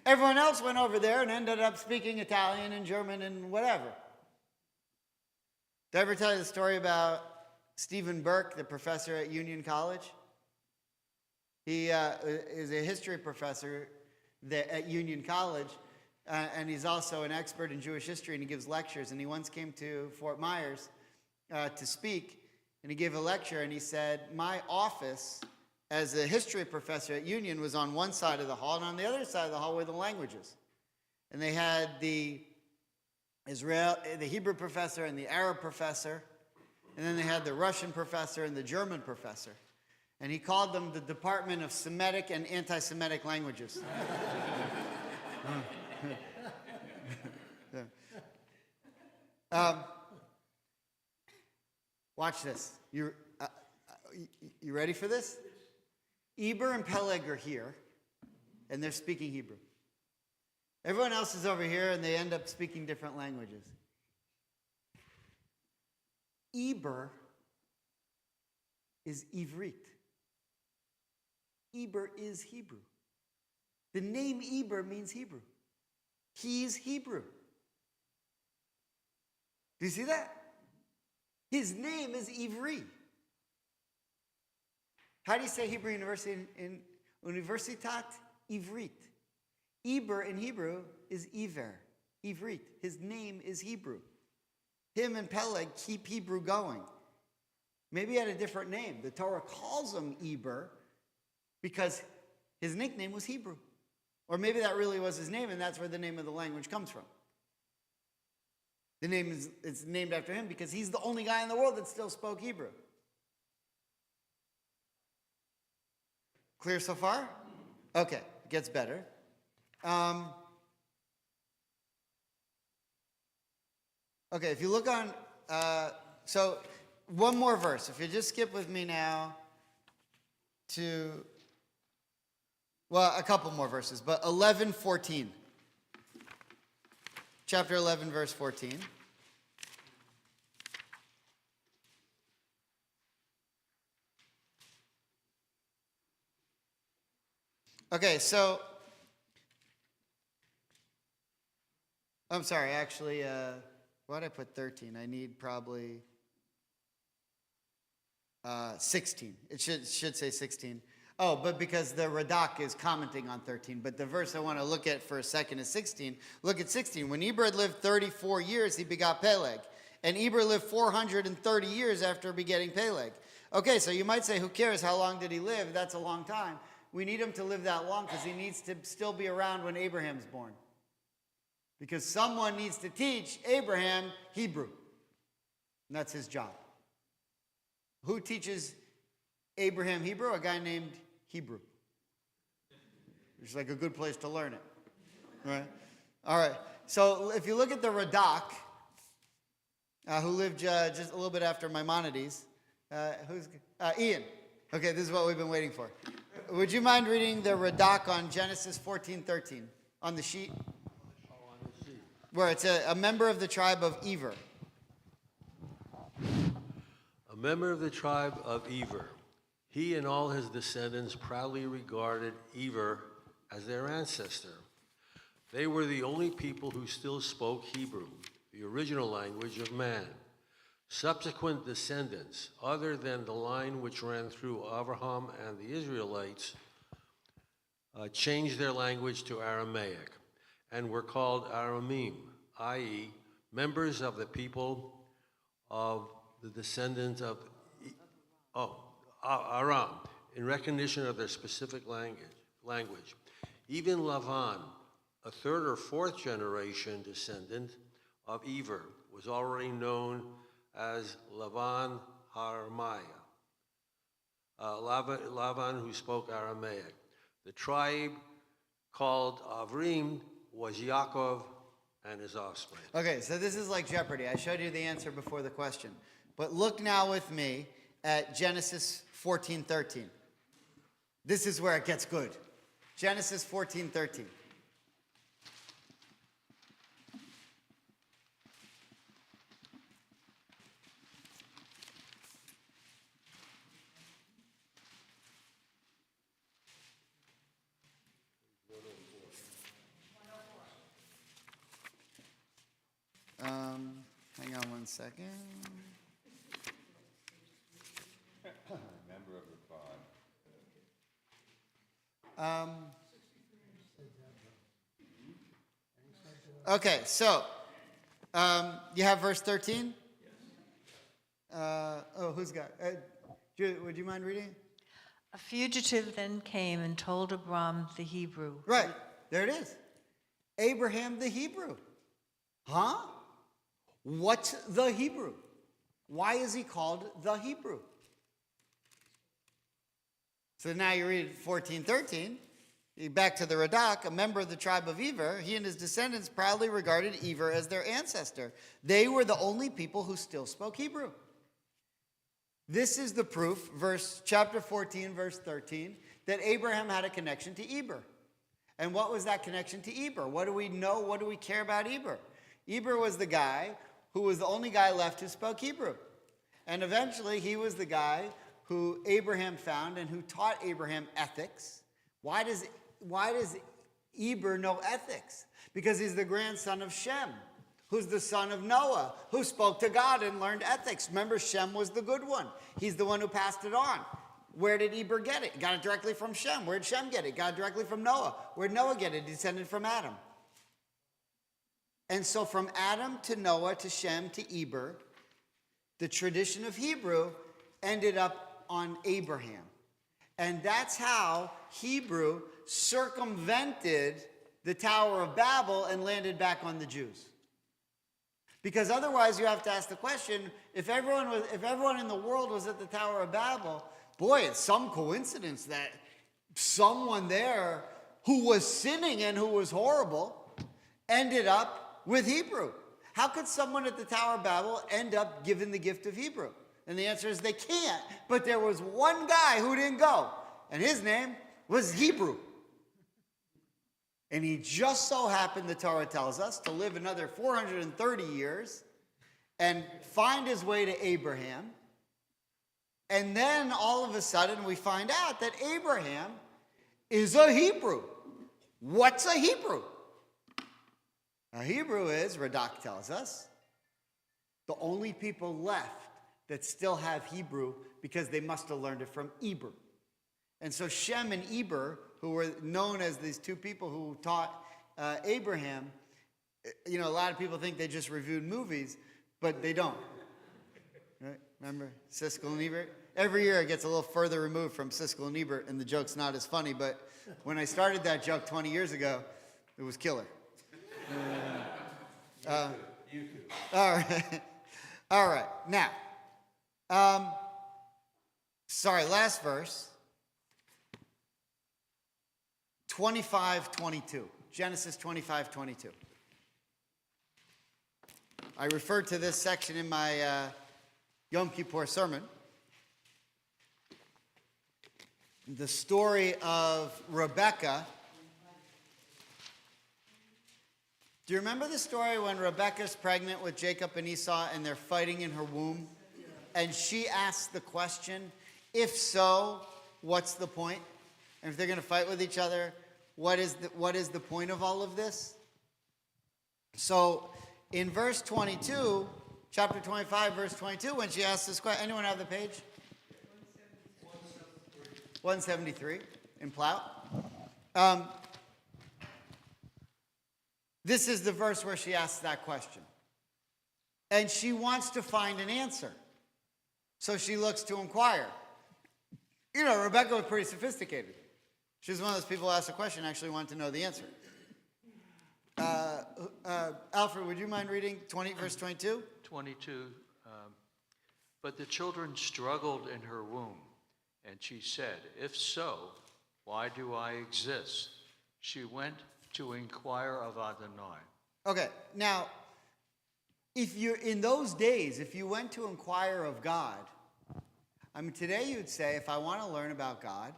Everyone else went over there and ended up speaking Italian and German and whatever. Did I ever tell you the story about Stephen Burke, the professor at Union College? He is a history professor at Union College, and he's also an expert in Jewish history, and he gives lectures. And he once came to Fort Myers to speak, and he gave a lecture, and he said, my office as a history professor at Union was on one side of the hall, and on the other side of the hall were the languages. And they had the Hebrew professor and the Arab professor, and then they had the Russian professor and the German professor. And he called them the Department of Semitic and Anti-Semitic Languages. Watch this. You ready for this? Eber and Peleg are here, and they're speaking Hebrew. Everyone else is over here, and they end up speaking different languages. Eber is Ivrit. Eber is Hebrew. The name Eber means Hebrew. He's Hebrew. Do you see that? His name is Ivri. How do you say Hebrew University in Universitat Ivrit? Eber in Hebrew is Iver, Ivrit. His name is Hebrew. Him and Peleg keep Hebrew going. Maybe he had a different name. The Torah calls him Eber because his nickname was Hebrew. Or maybe that really was his name, and that's where the name of the language comes from. The name is named after him because he's the only guy in the world that still spoke Hebrew. Clear so far? Okay, it gets better. Okay, if you look on, so one more verse. If you just skip with me now to, well, a couple more verses, but 11:14. Chapter 11, verse 14. Okay, so, I'm sorry, actually, why did I put 13? I need probably 16. It should say 16. Oh, but because the Radak is commenting on 13, but the verse I want to look at for a second is 16. Look at 16. When Eber had lived 34 years, he begot Peleg. And Eber lived 430 years after begetting Peleg. Okay, so you might say, who cares? How long did he live? That's a long time. We need him to live that long because he needs to still be around when Abraham's born. Because someone needs to teach Abraham Hebrew. And that's his job. Who teaches Abraham Hebrew? A guy named Hebrew. It's like a good place to learn it. Right? All right. So if you look at the Radak, who lived just a little bit after Maimonides, Ian. Okay, this is what we've been waiting for. Would you mind reading the Radak on Genesis 14:13 on the sheet? Oh, on the sheet. Where it's a member of the tribe of Eber. A member of the tribe of Eber. He and all his descendants proudly regarded Eber as their ancestor. They were the only people who still spoke Hebrew, the original language of man. Subsequent descendants, other than the line which ran through Abraham and the Israelites, changed their language to Aramaic and were called Aramim, i.e., members of the people of the descendants of Aram, in recognition of their specific language. Even Lavan, a third or fourth generation descendant of Eber, was already known as Lavan Haramaya, Lavan who spoke Aramaic. The tribe called Avrim was Yaakov and his offspring. Okay, so this is like Jeopardy. I showed you the answer before the question. But look now with me at Genesis 14:13. This is where it gets good. Genesis 14:13. Hang on one second. Member of the tribe. Okay, so you have verse 13? Who's got? Would you mind reading? A fugitive then came and told Abram the Hebrew. Right, there it is. Abraham the Hebrew. Huh? What's the Hebrew? Why is he called the Hebrew? So now you read 14:13. Back to the Radak, a member of the tribe of Eber, he and his descendants proudly regarded Eber as their ancestor. They were the only people who still spoke Hebrew. This is the proof, chapter 14, verse 13, that Abraham had a connection to Eber. And what was that connection to Eber? What do we know? What do we care about Eber? Eber was the guy who was the only guy left who spoke Hebrew. And eventually he was the guy who Abraham found and who taught Abraham ethics. Why does Eber know ethics? Because he's the grandson of Shem, who's the son of Noah, who spoke to God and learned ethics. Remember, Shem was the good one. He's the one who passed it on. Where did Eber get it? Got it directly from Shem. Where did Shem get it? Got it directly from Noah. Where did Noah get it? Descended from Adam. And so from Adam to Noah to Shem to Eber, the tradition of Hebrew ended up on Abraham. And that's how Hebrew circumvented the Tower of Babel and landed back on the Jews. Because otherwise you have to ask the question, if everyone in the world was at the Tower of Babel, boy, it's some coincidence that someone there who was sinning and who was horrible ended up with Hebrew. How could someone at the Tower of Babel end up given the gift of Hebrew? And the answer is they can't. But there was one guy who didn't go, and his name was Hebrew. And he just so happened, the Torah tells us, to live another 430 years and find his way to Abraham. And then all of a sudden we find out that Abraham is a Hebrew. What's a Hebrew? A Hebrew is, Radak tells us, the only people left that still have Hebrew because they must have learned it from Eber. And so Shem and Eber, who were known as these two people who taught Abraham, a lot of people think they just reviewed movies, but they don't. Right? Remember Siskel and Ebert? Every year it gets a little further removed from Siskel and Ebert, and the joke's not as funny, but when I started that joke 20 years ago, it was killer. All right. All right. Now, last verse. 25:22. Genesis 25:22. I referred to this section in my Yom Kippur sermon. The story of Rebekah. Do you remember the story when Rebekah's pregnant with Jacob and Esau and they're fighting in her womb? And she asks the question, if so, what's the point? And if they're going to fight with each other, what is the point of all of this? So in verse 22, chapter 25, verse 22, when she asks this question, anyone have the page? 173 in Plow. This is the verse where she asks that question. And she wants to find an answer. So she looks to inquire. Rebecca was pretty sophisticated. She was one of those people who asked a question and actually wanted to know the answer. Alfred, would you mind reading verse 22? 22. But the children struggled in her womb, and she said, if so, why do I exist? She went to inquire of Adonai. Okay, now, in those days, if you went to inquire of God, today you'd say, if I want to learn about God,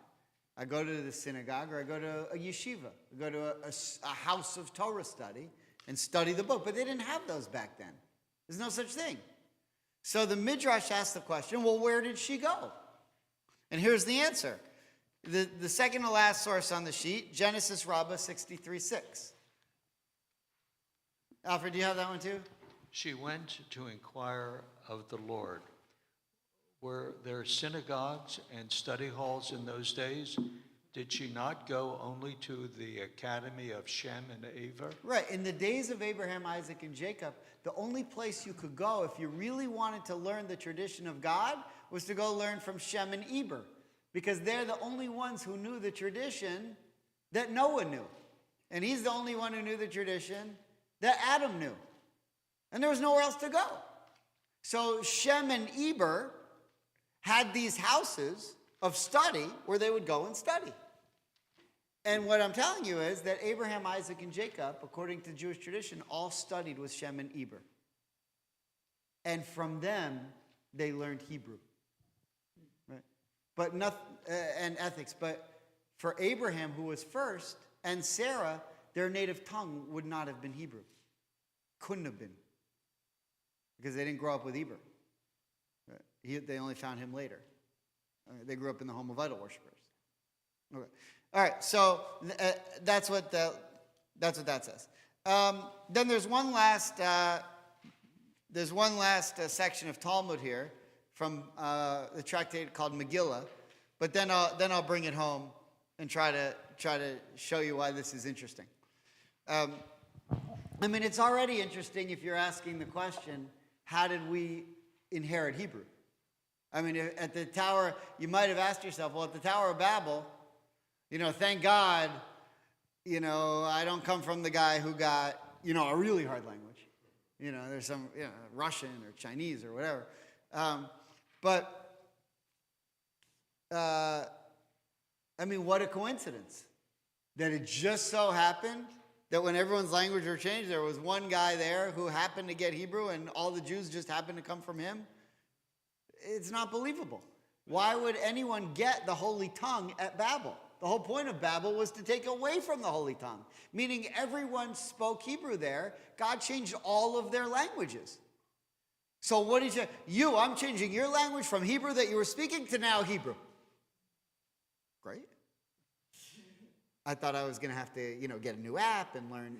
I go to the synagogue or I go to a yeshiva, I go to a house of Torah study and study the book. But they didn't have those back then. There's no such thing. So the Midrash asked the question, well, where did she go? And here's the answer. The second to last source on the sheet, Genesis Rabbah 63:6. Alfred, do you have that one too? She went to inquire of the Lord. Were there synagogues and study halls in those days? Did she not go only to the academy of Shem and Eber? Right. In the days of Abraham, Isaac, and Jacob, the only place you could go if you really wanted to learn the tradition of God was to go learn from Shem and Eber. Because they're the only ones who knew the tradition that Noah knew. And he's the only one who knew the tradition that Adam knew. And there was nowhere else to go. So Shem and Eber had these houses of study where they would go and study. And what I'm telling you is that Abraham, Isaac, and Jacob, according to Jewish tradition, all studied with Shem and Eber. And from them, they learned Hebrew. Right? But nothing, and ethics. But for Abraham, who was first, and Sarah, their native tongue would not have been Hebrew. Couldn't have been. Because they didn't grow up with Eber. They only found him later. They grew up in the home of idol worshippers. Okay. All right, so that's what that says. Then there's one last section of Talmud here from the tractate called Megillah, but then I'll bring it home and try to show you why this is interesting. I mean, it's already interesting if you're asking the question, how did we inherit Hebrew? I mean, at the Tower, you might have asked yourself, well, at the Tower of Babel, thank God, I don't come from the guy who got, a really hard language. There's some, Russian or Chinese or whatever. I mean, what a coincidence that it just so happened that when everyone's language were changed, there was one guy there who happened to get Hebrew and all the Jews just happened to come from him. It's not believable. Why would anyone get the Holy Tongue at Babel? The whole point of Babel was to take away from the Holy Tongue, meaning everyone spoke Hebrew there. God changed all of their languages. So what did I'm changing your language from Hebrew that you were speaking to now Hebrew. Great. I thought I was going to have to, get a new app and learn,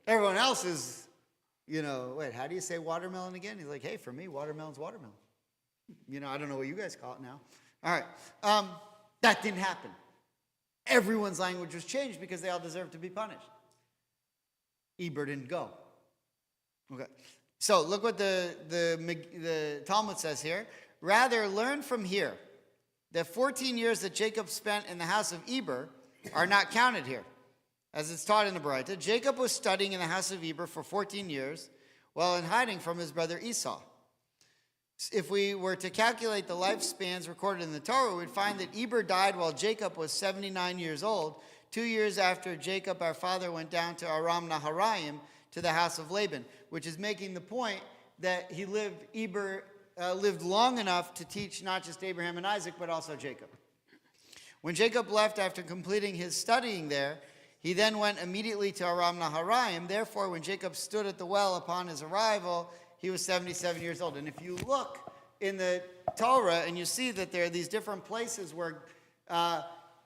Everyone else is, wait, how do you say watermelon again? He's like, hey, for me, watermelon's watermelon. I don't know what you guys call it now. All right. That didn't happen. Everyone's language was changed because they all deserved to be punished. Eber didn't go. Okay. So look what the Talmud says here. Rather, learn from here that 14 years that Jacob spent in the house of Eber are not counted here. As it's taught in the Baraita, Jacob was studying in the house of Eber for 14 years while in hiding from his brother Esau. If we were to calculate the lifespans recorded in the Torah, we'd find that Eber died while Jacob was 79 years old, 2 years after Jacob, our father, went down to Aram Naharaim to the house of Laban, which is making the point that Eber lived long enough to teach not just Abraham and Isaac, but also Jacob. When Jacob left after completing his studying there, he then went immediately to Aram Naharaim. Therefore, when Jacob stood at the well upon his arrival, he was 77 years old. And if you look in the Torah and you see that there are these different places where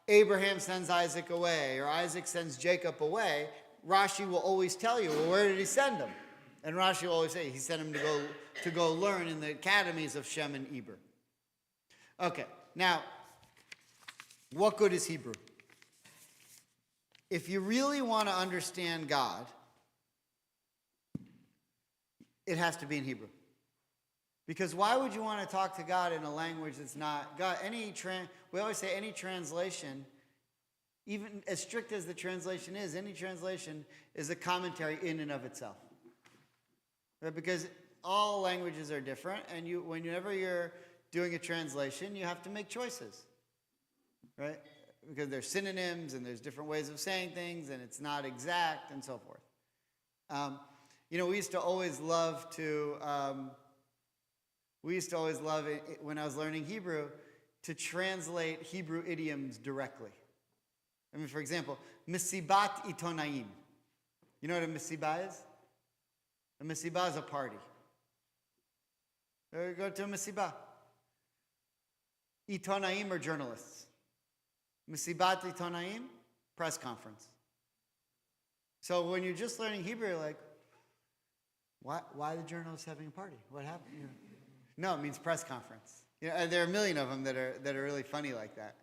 Abraham sends Isaac away or Isaac sends Jacob away, Rashi will always tell you, well, where did he send him? And Rashi will always say he sent him to go learn in the academies of Shem and Eber. Okay, now, what good is Hebrew? If you really want to understand God, it has to be in Hebrew. Because why would you want to talk to God in a language that's not God? We always say any translation, even as strict as the translation is, any translation is a commentary in and of itself. Right? Because all languages are different, and whenever you're doing a translation, you have to make choices. Right? Because there's synonyms and there's different ways of saying things, and it's not exact, and so forth. We used to always love when I was learning Hebrew, to translate Hebrew idioms directly. I mean, for example, Misibat Itonaim. You know what a Misibah is? A Misibah is a party. Go to a Misibah. Itonaim are journalists. Misibat Itonaim, press conference. So when you're just learning Hebrew, you're like, why are the journalists having a party? What happened? No, it means press conference. There are a million of them that are really funny like that.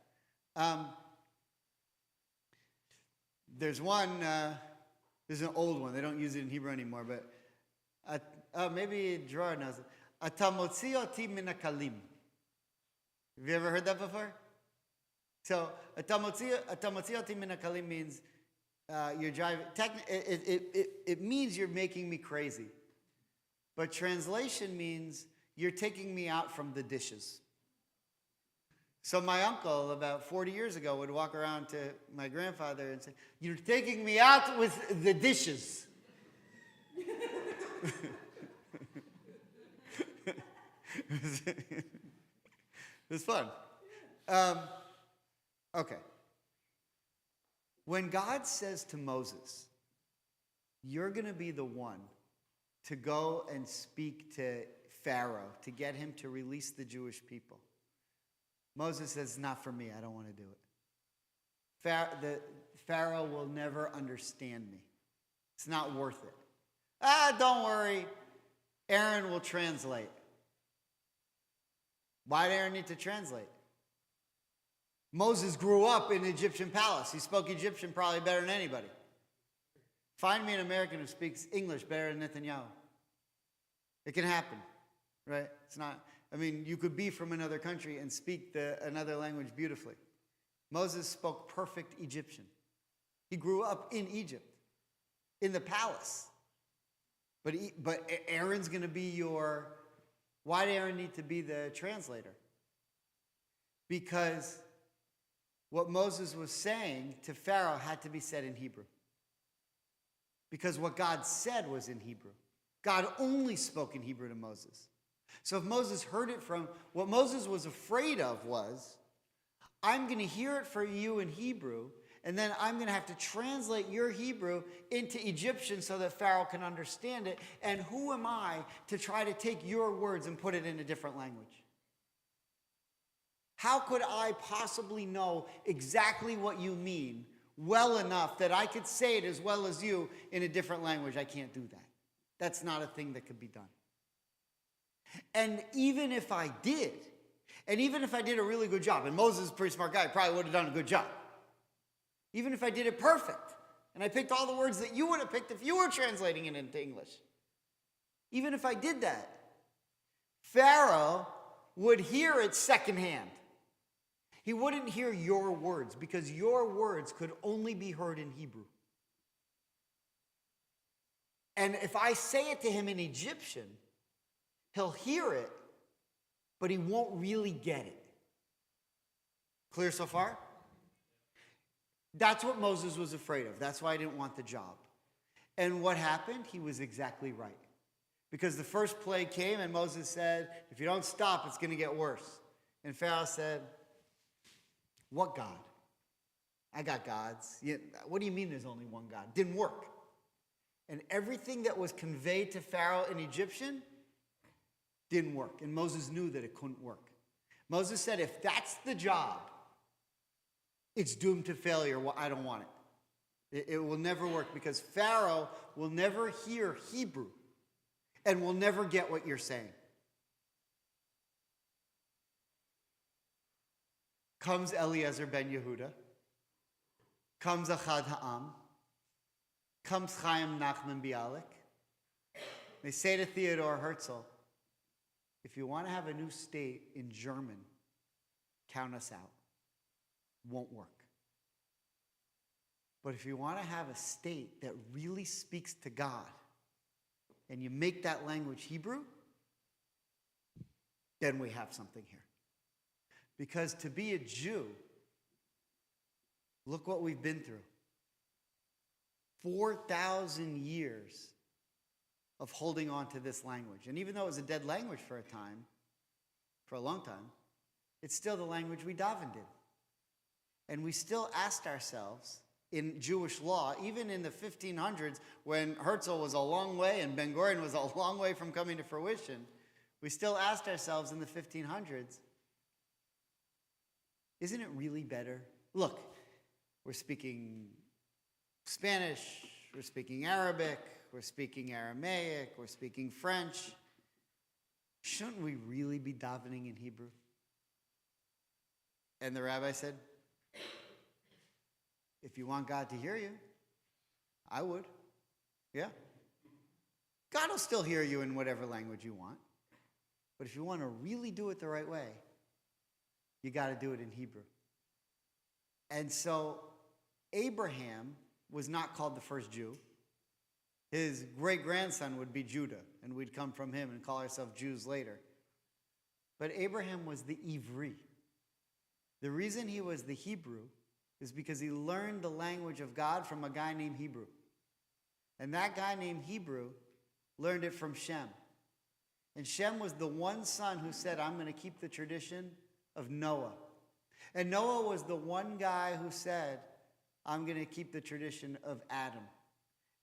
There's one. There's an old one. They don't use it in Hebrew anymore, but maybe Gerard knows it. Atamotzi oti min hakalim. Have you ever heard that before? So atamotzi oti min hakalim means you're driving. It means you're making me crazy. But translation means you're taking me out from the dishes. So my uncle, about 40 years ago, would walk around to my grandfather and say, "You're taking me out with the dishes." It was fun. Okay. When God says to Moses, "You're going to be the one to go and speak to Pharaoh to get him to release the Jewish people," Moses says, "Not for me. I don't want to do it. Pharaoh will never understand me. It's not worth it. Don't worry. Aaron will translate." Why did Aaron need to translate? Moses grew up in the Egyptian palace. He spoke Egyptian probably better than anybody. Find me an American who speaks English better than Netanyahu. It can happen, right? It's not, you could be from another country and speak another language beautifully. Moses spoke perfect Egyptian. He grew up in Egypt, in the palace. But Aaron's going to be why did Aaron need to be the translator? Because what Moses was saying to Pharaoh had to be said in Hebrew. Because what God said was in Hebrew. God only spoke in Hebrew to Moses. So if Moses heard it what Moses was afraid of was, I'm going to hear it for you in Hebrew, and then I'm going to have to translate your Hebrew into Egyptian so that Pharaoh can understand it. And who am I to try to take your words and put it in a different language? How could I possibly know exactly what you mean well enough that I could say it as well as you in a different language? I can't do that. That's not a thing that could be done. And even if I did, and even if I did a really good job, and Moses is a pretty smart guy, probably would have done a good job. Even if I did it perfect, and I picked all the words that you would have picked if you were translating it into English. Even if I did that, Pharaoh would hear it secondhand. He wouldn't hear your words because your words could only be heard in Hebrew. And if I say it to him in Egyptian, he'll hear it, but he won't really get it. Clear so far? That's what Moses was afraid of. That's why he didn't want the job. And what happened? He was exactly right. Because the first plague came and Moses said, "If you don't stop, it's going to get worse." And Pharaoh said, "What God? I got gods. What do you mean there's only one God?" Didn't work. And everything that was conveyed to Pharaoh in Egyptian didn't work. And Moses knew that it couldn't work. Moses said, if that's the job, it's doomed to failure. Well, I don't want it. It will never work because Pharaoh will never hear Hebrew and will never get what you're saying. Comes Eliezer ben Yehuda. Comes Achad Ha'am. Comes Chaim Nachman Bialik. They say to Theodore Herzl, if you want to have a new state in German, count us out. Won't work. But if you want to have a state that really speaks to God, and you make that language Hebrew, then we have something here. Because to be a Jew, look what we've been through. 4,000 years of holding on to this language. And even though it was a dead language for a long time, it's still the language we davened in. And we still asked ourselves, in Jewish law, even in the 1500s, when Herzl was a long way and Ben Gurion was a long way from coming to fruition, we still asked ourselves in the 1500s, isn't it really better? Look, we're speaking Spanish, we're speaking Arabic, we're speaking Aramaic, we're speaking French. Shouldn't we really be davening in Hebrew? And the rabbi said, if you want God to hear you, I would. Yeah. God will still hear you in whatever language you want. But if you want to really do it the right way, you got to do it in Hebrew. And so Abraham was not called the first Jew. His great-grandson would be Judah, and we'd come from him and call ourselves Jews later. But Abraham was the Ivri. The reason he was the Hebrew is because he learned the language of God from a guy named Hebrew. And that guy named Hebrew learned it from Shem. And Shem was the one son who said, I'm going to keep the tradition of Noah. And Noah was the one guy who said, I'm going to keep the tradition of Adam.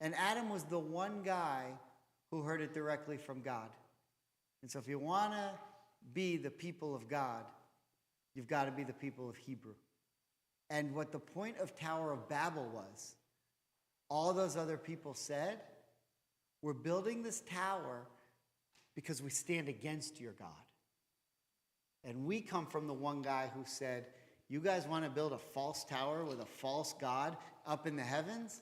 And Adam was the one guy who heard it directly from God. And so if you want to be the people of God, you've got to be the people of Hebrew. And what the point of Tower of Babel was, all those other people said, we're building this tower because we stand against your God. And we come from the one guy who said, you guys want to build a false tower with a false God up in the heavens?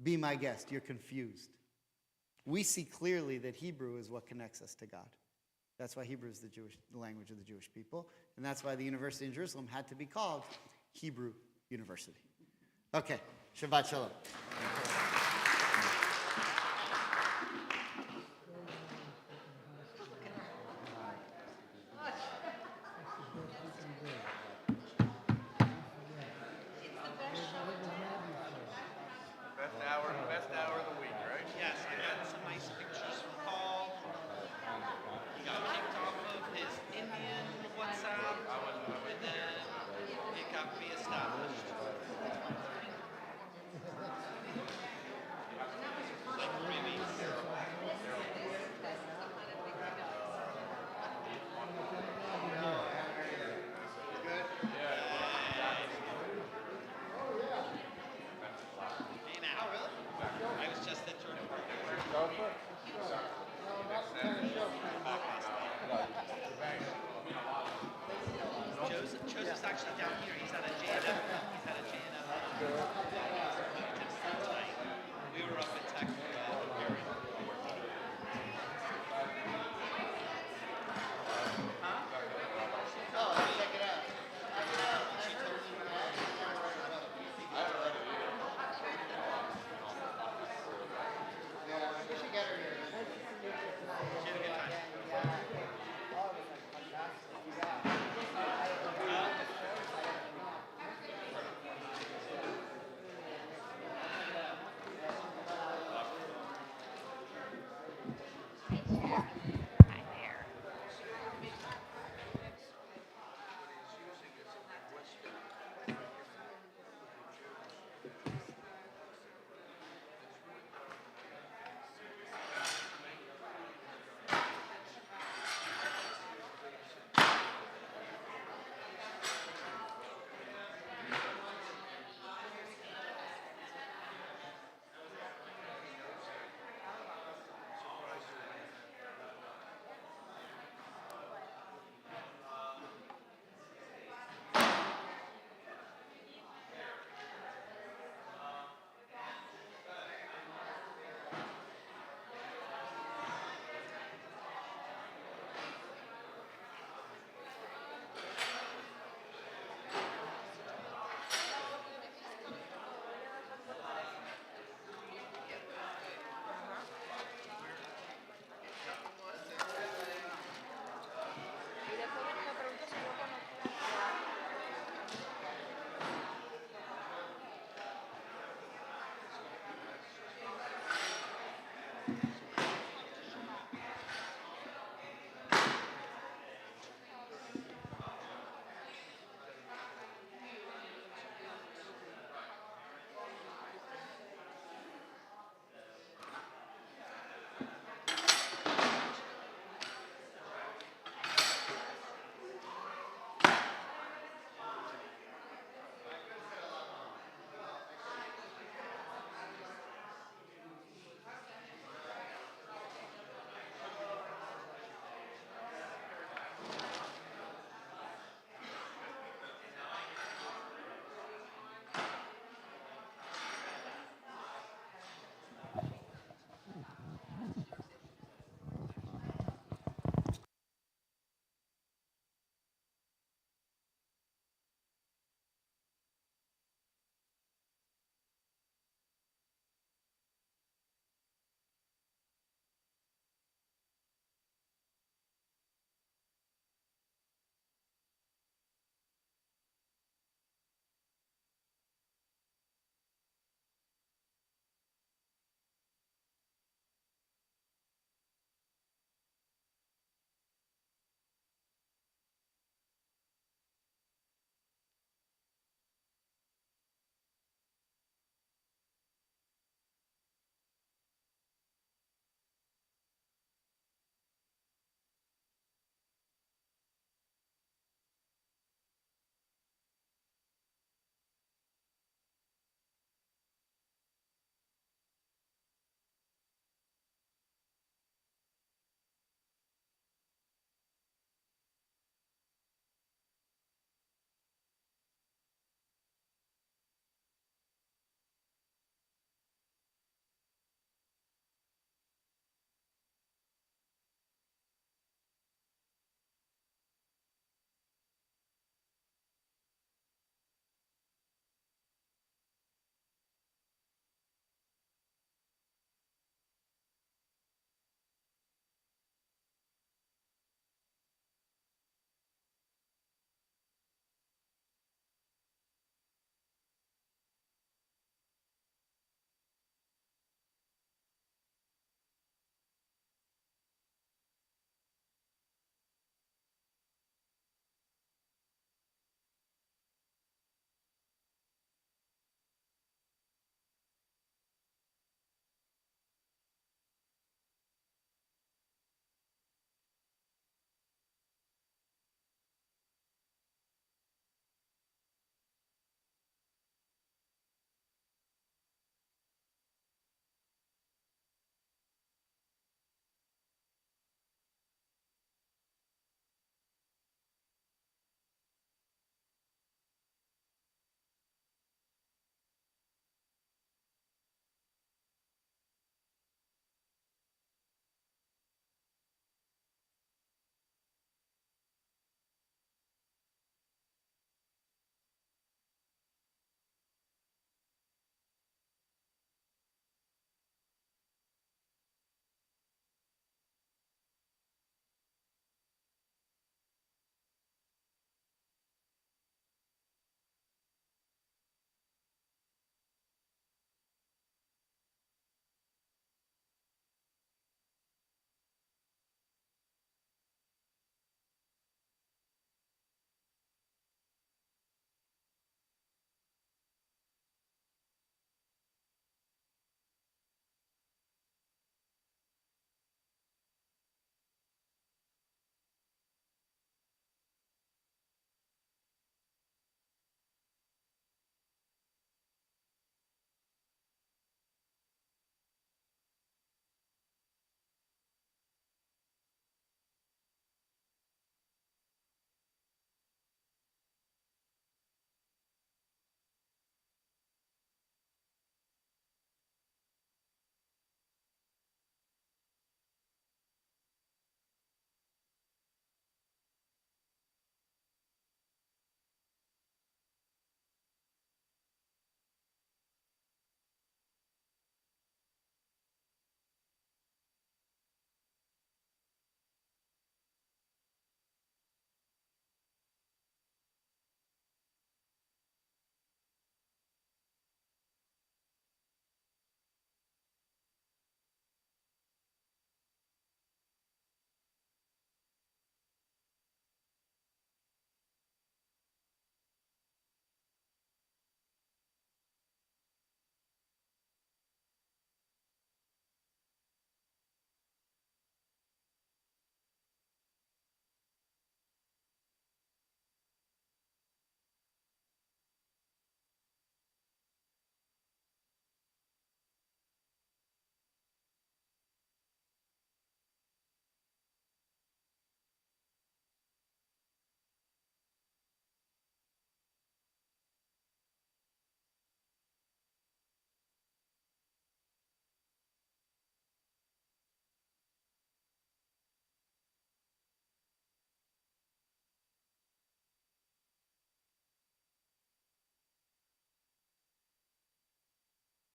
Be my guest. You're confused. We see clearly that Hebrew is what connects us to God. That's why Hebrew is the language of the Jewish people. And that's why the university in Jerusalem had to be called Hebrew University. Okay, Shabbat Shalom.